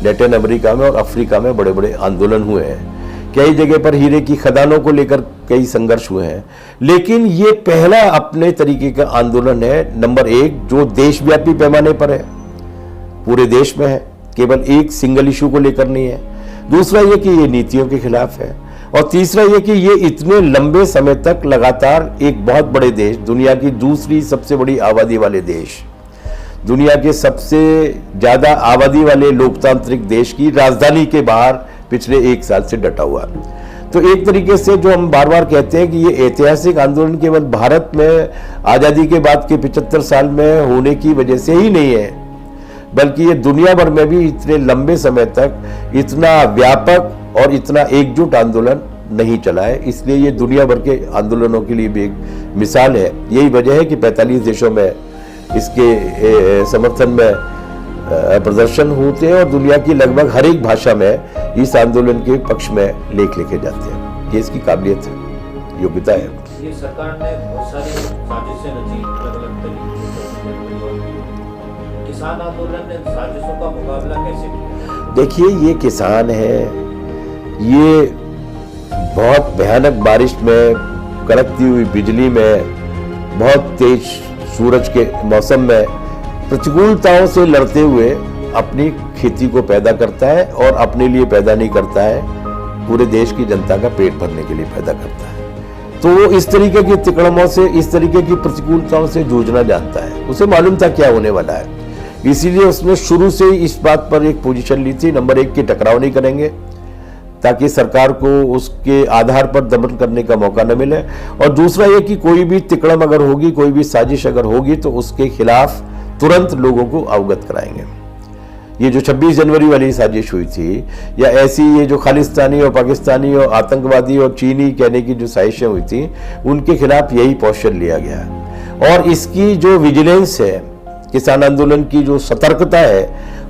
लैटिन अमेरिका में और अफ्रीका में बड़े बड़े आंदोलन हुए हैं। कई जगह पर हीरे की खदानों को लेकर कई संघर्ष हुए हैं। लेकिन ये पहला अपने तरीके का आंदोलन है, नंबर 1, जो देशव्यापी पैमाने पर है, पूरे देश में है, केवल एक सिंगल इशू को लेकर नहीं है। दूसरा ये कि ये नीतियों के खिलाफ है और तीसरा ये कि ये इतने लंबे समय तक लगातार एक बहुत बड़े देश, दुनिया की दूसरी सबसे बड़ी आबादी वाले देश, दुनिया के सबसे ज्यादा आबादी वाले लोकतांत्रिक देश की राजधानी के बाहर पिछले 1 साल से डटा हुआ। तो एक तरीके से जो हम बार बार कहते हैं कि ये ऐतिहासिक आंदोलन केवल भारत में आजादी के बाद के 75 साल में होने की वजह से ही नहीं है, बल्कि ये दुनिया भर में भी इतने लंबे समय तक इतना व्यापक और इतना एकजुट आंदोलन नहीं चला है। इसलिए ये दुनिया भर के आंदोलनों के लिए भी एक मिसाल है। यही वजह है कि 45 देशों में इसके समर्थन में प्रदर्शन होते हैं और दुनिया की लगभग हर एक भाषा में इस आंदोलन के पक्ष में लेख लिखे जाते हैं। ये इसकी काबिलियत है, योग्यता है। ये सरकार ने बहुत सारी साजिशें रची, अलग-अलग तरीके से। किसान आंदोलन ने साजिशों का मुकाबला कैसे किया? देखिए, ये किसान है, ये बहुत भयानक बारिश में, कड़कती हुई बिजली में, बहुत तेज सूरज के मौसम में प्रतिकूलताओं से लड़ते हुए अपनी खेती को पैदा करता है और अपने लिए पैदा नहीं करता है, पूरे देश की जनता का पेट भरने के लिए पैदा करता है। तो वो इस तरीके की तिकड़मों से, इस तरीके की प्रतिकूलताओं से जूझना जानता है। उसे मालूम था क्या होने वाला है, इसीलिए उसने शुरू से इस बात पर एक पोजीशन ली थी, नंबर 1 की टकराव नहीं करेंगे ताकि सरकार को उसके आधार पर दमन करने का मौका न मिले, और दूसरा ये कि कोई भी तिकड़म अगर होगी, कोई भी साजिश अगर होगी तो उसके खिलाफ तुरंत लोगों को अवगत कराएंगे। ये जो 26 जनवरी वाली साजिश हुई थी, या ऐसी ये जो खालिस्तानी और पाकिस्तानी और आतंकवादी और चीनी कहने की जो साजिशें हुई थी, उनके खिलाफ यही पोस्चर लिया गया। और इसकी जो विजिलेंस है, किसान आंदोलन की जो सतर्कता है,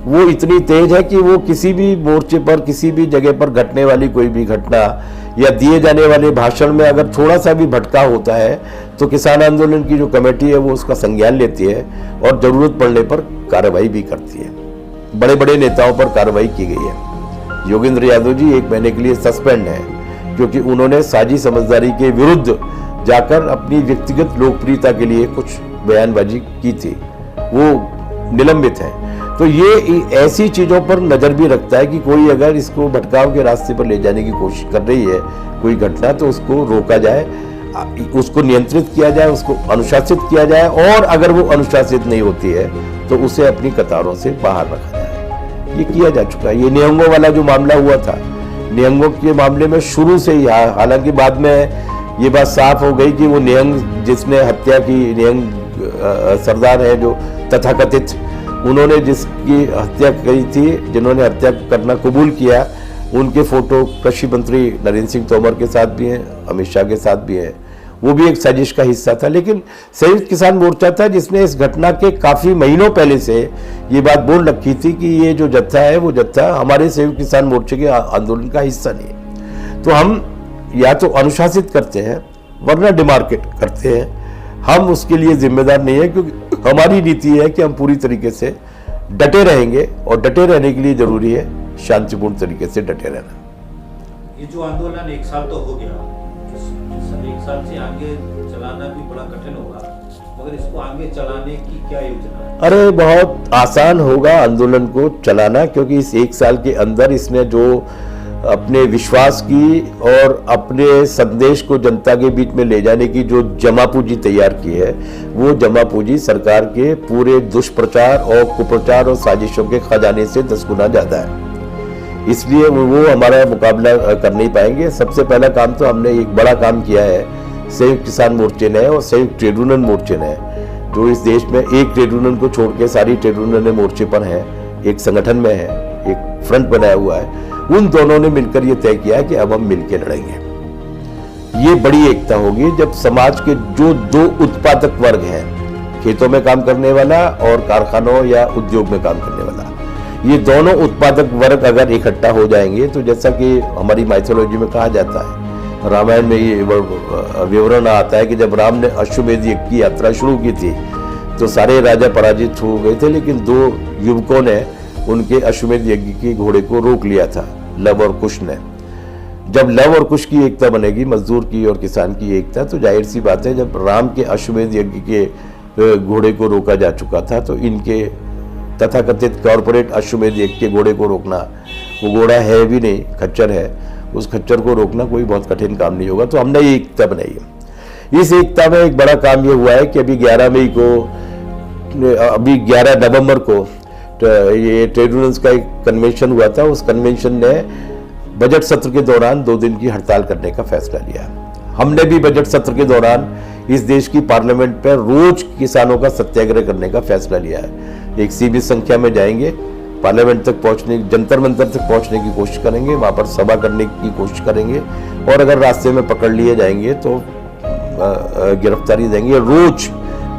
वो इतनी तेज है कि वो किसी भी मोर्चे पर, किसी भी जगह पर घटने वाली कोई भी घटना या दिए जाने वाले भाषण में अगर थोड़ा सा भी भटकाव होता है तो किसान आंदोलन की जो कमेटी है वो उसका संज्ञान लेती है और जरूरत पड़ने पर कार्रवाई भी करती है। बड़े बड़े नेताओं पर कार्रवाई की गई है। योगेंद्र यादव जी 1 महीने के लिए सस्पेंड हैं क्योंकि उन्होंने साजी समझदारी के विरुद्ध जाकर अपनी व्यक्तिगत लोकप्रियता के लिए कुछ बयानबाजी की थी, वो निलंबित है। तो ये ऐसी चीजों पर नजर भी रखता है कि कोई अगर इसको भटकाव के रास्ते पर ले जाने की कोशिश कर रही है कोई घटना, तो उसको रोका जाए, उसको नियंत्रित किया जाए, उसको अनुशासित किया जाए, और अगर वो अनुशासित नहीं होती है तो उसे अपनी कतारों से बाहर रखा जाए। ये किया जा चुका है। ये निहंगों वाला जो मामला हुआ था, निहंगों के मामले में शुरू से ही, हालांकि बाद में ये बात साफ हो गई कि वो निहंग जिसने हत्या की, निहंग सरदार है जो तथाकथित, उन्होंने जिसकी हत्या की थी, जिन्होंने हत्या करना कबूल किया, उनके फोटो कृषि मंत्री नरेंद्र सिंह तोमर के साथ भी हैं, अमित शाह के साथ भी हैं। वो भी एक साजिश का हिस्सा था। लेकिन संयुक्त किसान मोर्चा था जिसने इस घटना के काफी महीनों पहले से ये बात बोल रखी थी कि ये जो जत्था है वो जत्था हमारे संयुक्त किसान मोर्चे के आंदोलन का हिस्सा नहीं है। तो हम या तो अनुशासित करते हैं वरना डिमार्केट करते हैं। हम उसके लिए जिम्मेदार नहीं है, क्योंकि हमारी नीति है कि हम पूरी तरीके से डटे रहेंगे, और डटे रहने के लिए जरूरी है शांतिपूर्ण तरीके से डटे रहना। ये जो आंदोलन 1 साल तो हो गया, इस 1 साल से आगे चलाना भी बड़ा कठिन होगा, मगर इसको आगे चलाने की क्या योजना है? अरे बहुत आसान होगा आंदोलन को चलाना, क्योंकि इस 1 साल के अंदर इसने जो अपने विश्वास की और अपने संदेश को जनता के बीच में ले जाने की जो जमा पूंजी तैयार की है, वो जमा पूंजी सरकार के पूरे दुष्प्रचार और कुप्रचार और साजिशों के खजाने से 10 गुना ज्यादा है। इसलिए वो हमारा मुकाबला कर नहीं पाएंगे। सबसे पहला काम तो हमने एक बड़ा काम किया है संयुक्त किसान मोर्चे ने और संयुक्त ट्रेड यूनियन मोर्चे ने, जो इस देश में एक ट्रेड यूनियन को छोड़ के सारी ट्रेड यूनियन मोर्चे पर हैं, एक संगठन में है, एक फ्रंट बनाया हुआ है। उन दोनों ने मिलकर ये तय किया कि अब हम मिलकर लड़ेंगे। ये बड़ी एकता होगी जब समाज के जो 2 उत्पादक वर्ग हैं, खेतों में काम करने वाला और कारखानों या उद्योग में काम करने वाला, ये दोनों उत्पादक वर्ग अगर इकट्ठा हो जाएंगे, तो जैसा कि हमारी माइथोलॉजी में कहा जाता है, रामायण में ये विवरण आता है कि जब राम ने अश्वमेध यज्ञ की यात्रा शुरू की थी तो सारे राजा पराजित हो गए थे, लेकिन 2 युवकों ने उनके अश्वमेध यज्ञ के घोड़े को रोक लिया था, लव और कुश ने। जब लव और कुश की एकता बनेगी, मजदूर की और किसान की एकता, तो जाहिर सी बात है जब राम के अश्वमेध यज्ञ के घोड़े को रोका जा चुका था, तो इनके तथाकथित कॉर्पोरेट अश्वमेध यज्ञ के घोड़े को रोकना, वो घोड़ा है भी नहीं, खच्चर है, उस खच्चर को रोकना कोई बहुत कठिन काम नहीं होगा। तो हमने ये एकता बनाई है। इस एकता में एक बड़ा काम ये हुआ है कि अभी 11 मई को, अभी 11 नवंबर को ये ट्रेड यूनियंस का एक कन्वेंशन हुआ था। उस कन्वेंशन ने बजट सत्र के दौरान 2 दिन की हड़ताल करने का फैसला लिया। हमने भी बजट सत्र के दौरान इस देश की पार्लियामेंट पर रोज किसानों का सत्याग्रह करने का फैसला लिया है। एक सीमित संख्या में जाएंगे, पार्लियामेंट तक पहुंचने, जंतर मंतर तक पहुंचने की कोशिश करेंगे, वहां पर सभा करने की कोशिश करेंगे, और अगर रास्ते में पकड़ लिए जाएंगे तो गिरफ्तारी देंगे। रोज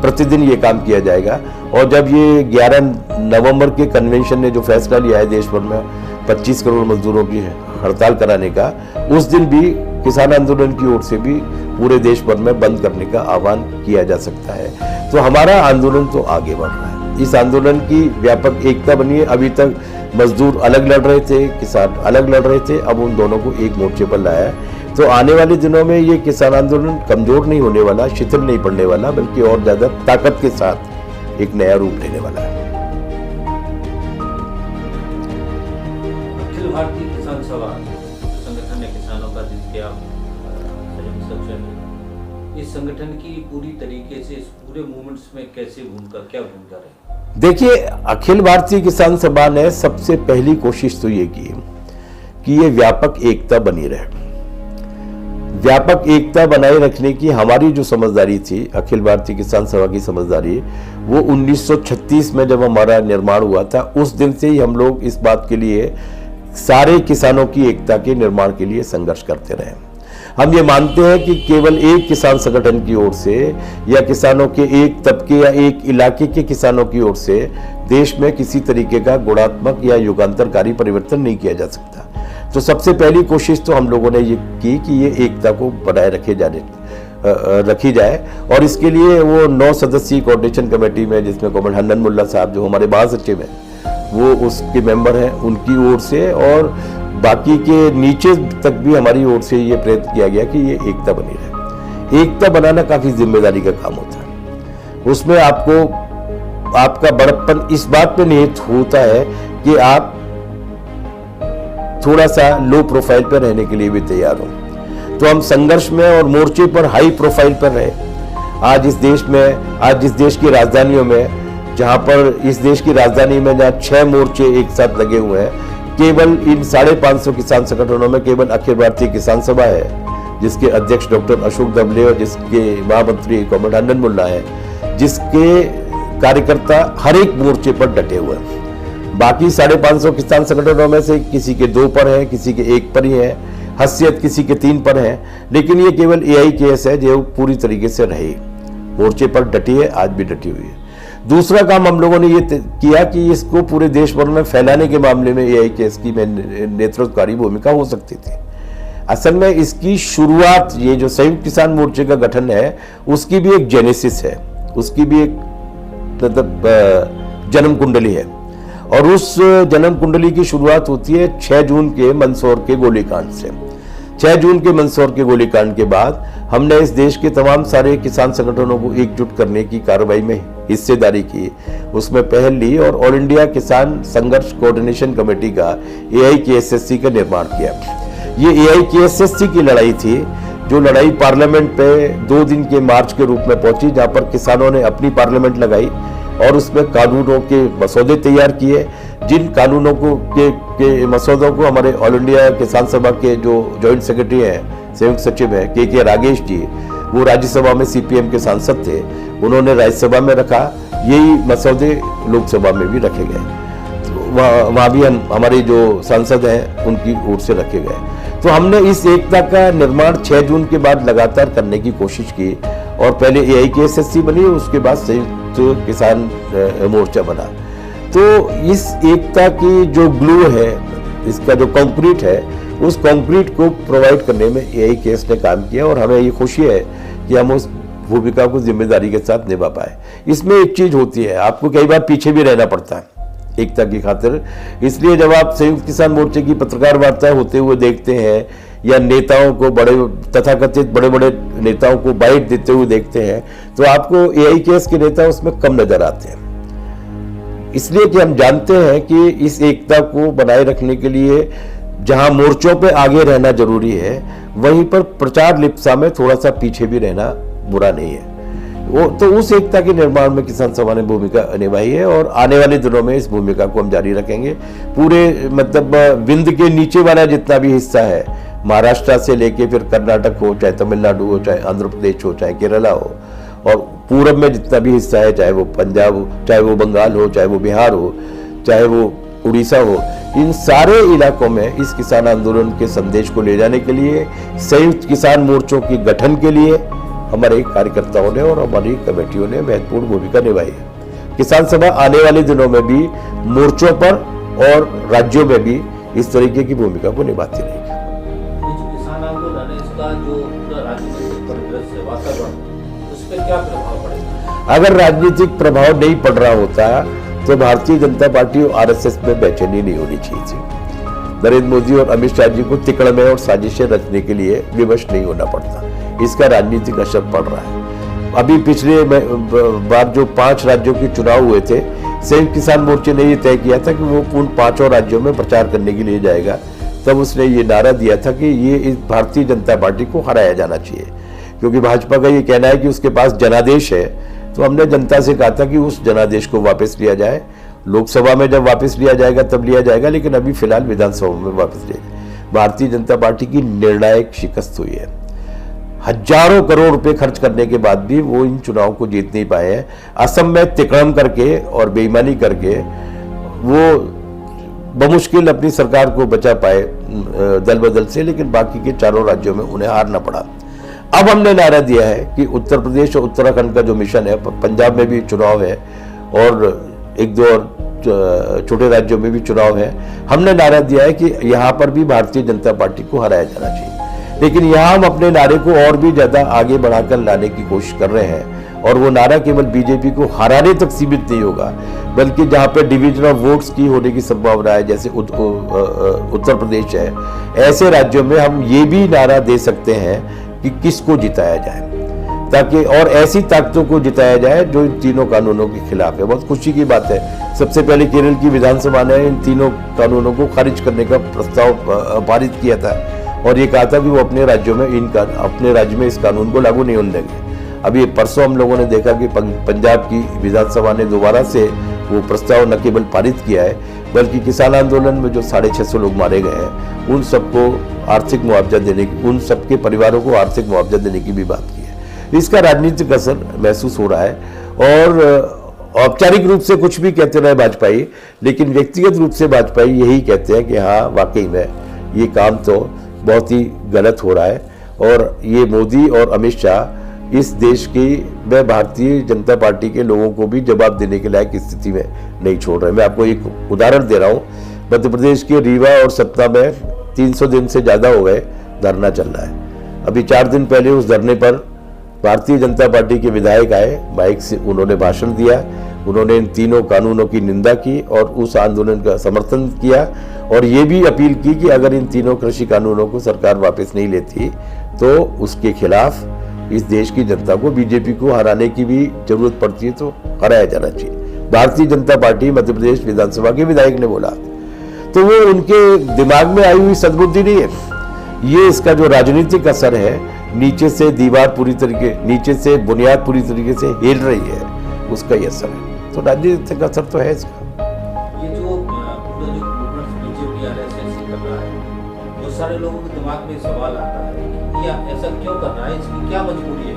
प्रतिदिन ये काम किया जाएगा। और जब ये 11 नवंबर के कन्वेंशन ने जो फैसला लिया है देश भर में 25 करोड़ मजदूरों की हड़ताल कराने का, उस दिन भी किसान आंदोलन की ओर से भी पूरे देश भर में बंद करने का आह्वान किया जा सकता है। तो हमारा आंदोलन तो आगे बढ़ रहा है। इस आंदोलन की व्यापक एकता बनी है। अभी तक मजदूर अलग लड़ रहे थे, किसान अलग लड़ रहे थे, अब उन दोनों को एक मोर्चे पर लाया है। तो आने वाले दिनों में ये किसान आंदोलन कमजोर नहीं होने वाला, शिथिल नहीं पड़ने वाला, बल्कि और ज्यादा ताकत के साथ एक नया रूप लेने वाला है। अखिल भारतीय किसान सभा संगठन है किसानों का, जिसके आप संयुक्त सचिव हैं, इस संगठन की पूरी तरीके से इस पूरे मूवमेंट्स में कैसे क्या भूमिका रही? देखिए, अखिल भारतीय किसान सभा ने सबसे पहली कोशिश तो ये की कि ये व्यापक एकता बनी रहे। व्यापक एकता बनाए रखने की हमारी जो समझदारी थी, अखिल भारतीय किसान सभा की समझदारी, वो 1936 में जब हमारा निर्माण हुआ था, उस दिन से ही हम लोग इस बात के लिए सारे किसानों की एकता के निर्माण के लिए संघर्ष करते रहे। हम ये मानते हैं कि केवल एक किसान संगठन की ओर से या किसानों के एक तबके या एक इलाके के किसानों की ओर से देश में किसी तरीके का गुणात्मक या युगांतरकारी परिवर्तन नहीं किया जा सकता। तो सबसे पहली कोशिश तो हम लोगों ने ये की कि ये एकता को बनाए रखी जाए, और इसके लिए वो 9 सदस्यीय कोऑर्डिनेशन कमेटी में, जिसमें कॉमरेड हन्नन मुल्ला साहब जो हमारे महासचिव हैं वो उसके मेंबर हैं, उनकी ओर से और बाकी के नीचे तक भी हमारी ओर से ये प्रयत्न किया गया कि ये एकता बनी रहे। एकता बनाना काफी जिम्मेदारी का काम होता है। उसमें आपका बड़प्पन इस बात पे निहित होता है कि आप थोड़ा सा लो प्रोफाइल पर रहने के लिए भी तैयार हो। तो हम संघर्ष में और मोर्चे पर हाई प्रोफाइल पर रहे। आज इस देश की राजधानियों में, जहां पर इस देश की राजधानी में जहां 6 मोर्चे एक साथ लगे हुए हैं, केवल इन 550 किसान संगठनों में केवल अखिल भारतीय किसान सभा है, जिसके अध्यक्ष डॉक्टर अशोक दबले और जिसके महामंत्री कॉमरेड हन्नन मुल्ला है, जिसके कार्यकर्ता हर एक मोर्चे पर डटे हुए हैं। बाकी 550 किसान संगठनों में से किसी के 2 पर है, किसी के 1 पर ही है, हैसियत किसी के 3 पर है, लेकिन ये केवल AIKS है जो पूरी तरीके से रही, मोर्चे पर डटी है, आज भी डटी हुई है। दूसरा काम हम लोगों ने ये किया कि इसको पूरे देश भर में फैलाने के मामले में AIKS की नेतृत्वकारी भूमिका हो सकती थी। असल में इसकी शुरुआत, ये जो संयुक्त किसान मोर्चे का गठन है, उसकी भी एक जेनेसिस है, उसकी भी एक जन्म कुंडली है, और उस जन्म कुंडली की शुरुआत होती है 6 जून के मंदसौर के गोलीकांड से। 6 जून के मंदसौर के गोलीकांड के बाद हमने इस देश के तमाम सारे किसान संगठनों को एकजुट करने की कार्रवाई में हिस्सेदारी की, उसमें पहल ली और ऑल इंडिया किसान संघर्ष कोऑर्डिनेशन कमेटी का AIKSSC का निर्माण किया। ये AIKSSC की लड़ाई थी, जो लड़ाई पार्लियामेंट पे 2 दिन के मार्च के रूप में पहुंची, जहां पर किसानों ने अपनी पार्लियामेंट लगाई और उसमें कानूनों के मसौदे तैयार किए। जिन कानूनों के मसौदों को हमारे ऑल इंडिया किसान सभा के जो जॉइंट सेक्रेटरी हैं, संयुक्त सचिव हैं के रागेश जी, वो राज्यसभा में CPM के सांसद थे, उन्होंने राज्यसभा में रखा, यही मसौदे लोकसभा में भी रखे गए। तो वहाँ भी हमारे जो सांसद हैं उनकी ओर से रखे गए। तो हमने इस एकता का निर्माण 6 जून के बाद लगातार करने की कोशिश की, और पहले AIKSSC बनी, उसके बाद संयुक्त किसान मोर्चा बना। तो इस एकता की जो ग्लू है, इसका जो कंक्रीट है, उस कंक्रीट को प्रोवाइड करने में AIKS ने काम किया, और हमें ये खुशी है कि हम उस भूमिका को जिम्मेदारी के साथ निभा पाए। इसमें एक चीज होती है, आपको कई बार पीछे भी रहना पड़ता है एकता की खातिर। इसलिए जब आप संयुक्त किसान मोर्चे की पत्रकार वार्ता होते हुए देखते हैं, या नेताओं को, तथाकथित बड़े बड़े नेताओं को बाइट देते हुए देखते हैं, तो आपको AIKS के नेता उसमें कम नजर आते हैं। इसलिए कि हम जानते हैं कि इस एकता को बनाए रखने के लिए जहां मोर्चों पे आगे रहना जरूरी है, वहीं पर प्रचार लिप्सा में थोड़ा सा पीछे भी रहना बुरा नहीं है। तो उस एकता के निर्माण में किसान सभा ने भूमिका निभाई है, और आने वाले दिनों में इस भूमिका को हम जारी रखेंगे। पूरे विंध्य के नीचे वाला जितना भी हिस्सा है, महाराष्ट्र से लेके फिर कर्नाटक हो, चाहे तमिलनाडु हो, चाहे आंध्र प्रदेश हो, चाहे केरला हो, और पूरब में जितना भी हिस्सा है, चाहे वो पंजाब हो, चाहे वो बंगाल हो, चाहे वो बिहार हो, चाहे वो उड़ीसा हो, इन सारे इलाकों में इस किसान आंदोलन के संदेश को ले जाने के लिए संयुक्त किसान मोर्चों की गठन के लिए हमारे कार्यकर्ताओं ने और हमारी कमेटियों ने महत्वपूर्ण भूमिका निभाई है। किसान सभा आने वाले दिनों में भी मोर्चों पर और राज्यों में भी इस तरीके की भूमिका को निभाती रहेगी। किसान आंदोलन है, इसका जो पूरा राजनीतिक परिदृश्य, वातावरण, उस पर क्या प्रभाव पड़ेगा? अगर राजनीतिक प्रभाव नहीं पड़ रहा होता तो भारतीय जनता पार्टी और RSS में बेचैनी नहीं होनी चाहिए थी। नरेंद्र मोदी और अमित शाह जी को तिकड़ में और साजिशें रचने के लिए विवश नहीं होना पड़ता। इसका राजनीतिक असर पड़ रहा है। अभी पिछले बार जो 5 राज्यों के चुनाव हुए थे, संयुक्त किसान मोर्चे ने ये तय किया था कि वो उन 5 राज्यों में प्रचार करने के लिए जाएगा। तब उसने ये नारा दिया था कि ये इस भारतीय जनता पार्टी को हराया जाना चाहिए, क्योंकि भाजपा का ये कहना है कि उसके पास जनादेश है। तो हमने जनता से कहा था कि उस जनादेश को वापस लिया जाए, लोकसभा में जब वापस लिया जाएगा तब लिया जाएगा, लेकिन अभी फिलहाल विधानसभा में वापस लिया जाए। भारतीय जनता पार्टी की निर्णायक शिकस्त हुई है। हजारों करोड़ रुपए खर्च करने के बाद भी वो इन चुनाव को जीत नहीं पाए हैं। असम में तिकड़म करके और बेईमानी करके वो बमुश्किल अपनी सरकार को बचा पाए दल बदल से, लेकिन बाकी के चारों राज्यों में उन्हें हारना पड़ा। अब हमने नारा दिया है कि उत्तर प्रदेश और उत्तराखंड का जो मिशन है, पंजाब में भी चुनाव है और एक दो और छोटे राज्यों में भी चुनाव है, हमने नारा दिया है कि यहाँ पर भी भारतीय जनता पार्टी को हराया जाना चाहिए। लेकिन यहाँ हम अपने नारे को और भी ज्यादा आगे बढ़ाकर लाने की कोशिश कर रहे हैं और वो नारा केवल बीजेपी को हराने तक सीमित नहीं होगा, बल्कि जहाँ पे डिवीजन ऑफ वोट्स की होने की संभावना है, जैसे उत्तर प्रदेश है, ऐसे राज्यों में हम ये भी नारा दे सकते हैं कि किसको जिताया जाए, ताकि और ऐसी ताकतों को जिताया जाए जो इन तीनों कानूनों के खिलाफ है। बहुत खुशी की बात है, सबसे पहले केरल की विधानसभा ने इन तीनों कानूनों को खारिज करने का प्रस्ताव पारित किया था और ये कहा था कि वो अपने राज्यों में अपने राज्य में इस कानून को लागू नहीं होने देंगे। अभी परसों हम लोगों ने देखा कि पंजाब की विधानसभा ने दोबारा से वो प्रस्ताव न केवल पारित किया है, बल्कि किसान आंदोलन में जो 650 लोग मारे गए हैं उन सबको आर्थिक मुआवजा देने की, उन सबके परिवारों को आर्थिक मुआवजा देने की भी बात की है। इसका राजनीतिक असर महसूस हो रहा है और औपचारिक रूप से कुछ भी कहते रहे वाजपेयी, लेकिन व्यक्तिगत रूप से वाजपेयी यही कहते हैं कि हाँ वाकई में ये काम तो बहुत ही गलत हो रहा है और ये मोदी और अमित शाह इस देश की व भारतीय जनता पार्टी के लोगों को भी जवाब देने के लायक स्थिति में नहीं छोड़ रहे। मैं आपको एक उदाहरण दे रहा हूँ, मध्य प्रदेश के रीवा और सतना में 300 दिन से ज़्यादा हो गए धरना चल रहा है। अभी 4 दिन पहले उस धरने पर भारतीय जनता पार्टी के विधायक आए, माइक से उन्होंने भाषण दिया, उन्होंने इन तीनों कानूनों की निंदा की और उस आंदोलन का समर्थन किया और ये भी अपील की कि अगर इन तीनों कृषि कानूनों को सरकार वापस नहीं लेती तो उसके खिलाफ इस देश की जनता को, बीजेपी को हराने की भी जरूरत पड़ती है तो हराया जाना चाहिए। भारतीय जनता पार्टी मध्य प्रदेश विधानसभा के विधायक ने बोला, तो वो उनके दिमाग में आई हुई सद्बुद्धि नहीं है, ये इसका जो राजनीतिक असर है, नीचे से दीवार पूरी तरीके, नीचे से बुनियाद पूरी तरीके से हिल रही है, उसका ये असर है। तो राजनीतिक असर तो है इसका। ये जो बीजेपी आरएसएस कर रहा है, बहुत सारे लोगों के दिमाग में सवाल आता है, या ऐसा क्यों कर रहा है, इसकी क्या मजबूरी है?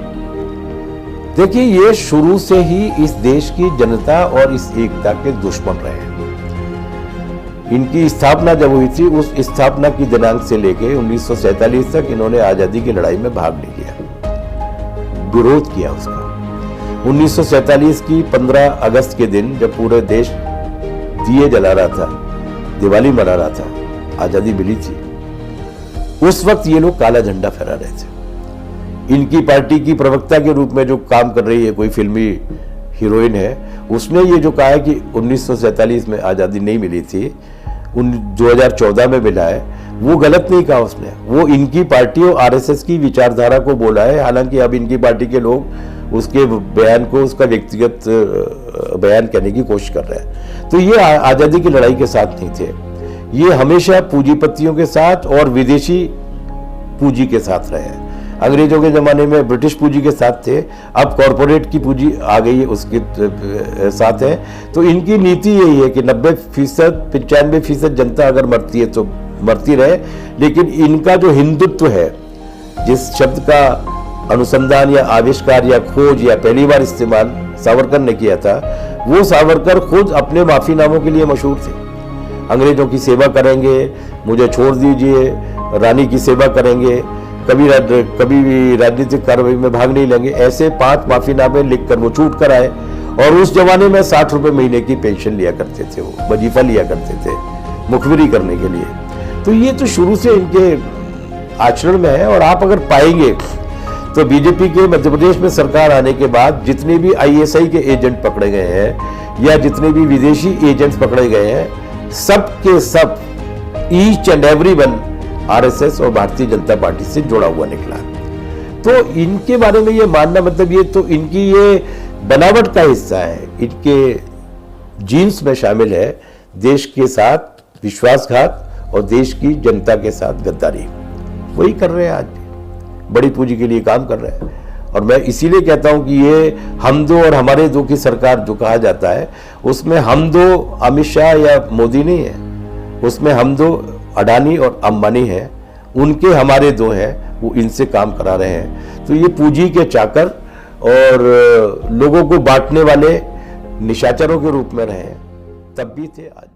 देखिए, ये शुरू से ही इस देश की जनता और इस एकता के दुश्मन रहे हैं। इनकी स्थापना जब हुई थी, उस स्थापना की दिनांक से लेके 1947 तक इन्होंने आजादी की लड़ाई में भाग नहीं लिया, विरोध किया उसका। 1947 की 15 अगस्त के दिन जब पूरे देश दिए जला रहा था, दिवाली मना रहा था, आजादी मिली थी, उस वक्त ये लोग काला झंडा फहरा रहे थे। इनकी पार्टी की प्रवक्ता के रूप में जो काम कर रही है, कोई फिल्मी हीरोइन है, उसने ये जो कहा है कि 1947 में आजादी नहीं मिली थी, 2014 में मिला है, वो गलत नहीं कहा उसने। वो इनकी पार्टी और आरएसएस की विचारधारा को बोला है। हालांकि अब इनकी पार्टी के लोग उसके बयान को उसका व्यक्तिगत बयान करने की कोशिश कर रहे हैं। तो ये आजादी की लड़ाई के साथ नहीं थे, ये हमेशा पूंजीपतियों के साथ और विदेशी पूंजी के साथ रहे हैं। अंग्रेजों के जमाने में ब्रिटिश पूंजी के साथ थे, अब कॉरपोरेट की पूंजी आ गई है, उसके साथ है। तो इनकी नीति यही है कि 90% 95% जनता अगर मरती है तो मरती रहे, लेकिन इनका जो हिंदुत्व है, जिस शब्द का अनुसंधान या आविष्कार या खोज या पहली बार इस्तेमाल सावरकर ने किया था, वो सावरकर खुद अपने माफीनामों के लिए मशहूर थे। अंग्रेजों की सेवा करेंगे, मुझे छोड़ दीजिए, रानी की सेवा करेंगे, कभी भी राजनीतिक कार्रवाई में भाग नहीं लेंगे, ऐसे 5 माफीनामे लिखकर वो छूट कर आए। और उस जमाने में 60 रुपए महीने की पेंशन लिया करते थे, वो वजीफा लिया करते थे मुखबिरी करने के लिए। तो ये तो शुरू से इनके आचरण में है। और आप अगर पाएंगे तो बीजेपी के मध्य प्रदेश में सरकार आने के बाद जितने भी आईएसआई के एजेंट पकड़े गए हैं या जितने भी विदेशी एजेंट्स पकड़े गए हैं, सब के सब each and every one RSS और भारतीय जनता पार्टी से जुड़ा हुआ निकला। तो इनके बारे में ये मानना, मतलब ये तो इनकी ये बनावट का हिस्सा है, इनके जीन्स में शामिल है देश के साथ विश्वासघात और देश की जनता के साथ गद्दारी। वही कर रहे हैं, आज बड़ी पूंजी के लिए काम कर रहे हैं। और मैं इसीलिए कहता हूं कि ये हम दो और हमारे दो की सरकार जो कहा जाता है, उसमें हम दो अमित शाह या मोदी नहीं है, उसमें हम दो अडानी और अंबानी है, उनके हमारे दो हैं, वो इनसे काम करा रहे हैं। तो ये पूंजी के चाकर और लोगों को बांटने वाले निशाचरों के रूप में रहे, तब भी थे, आज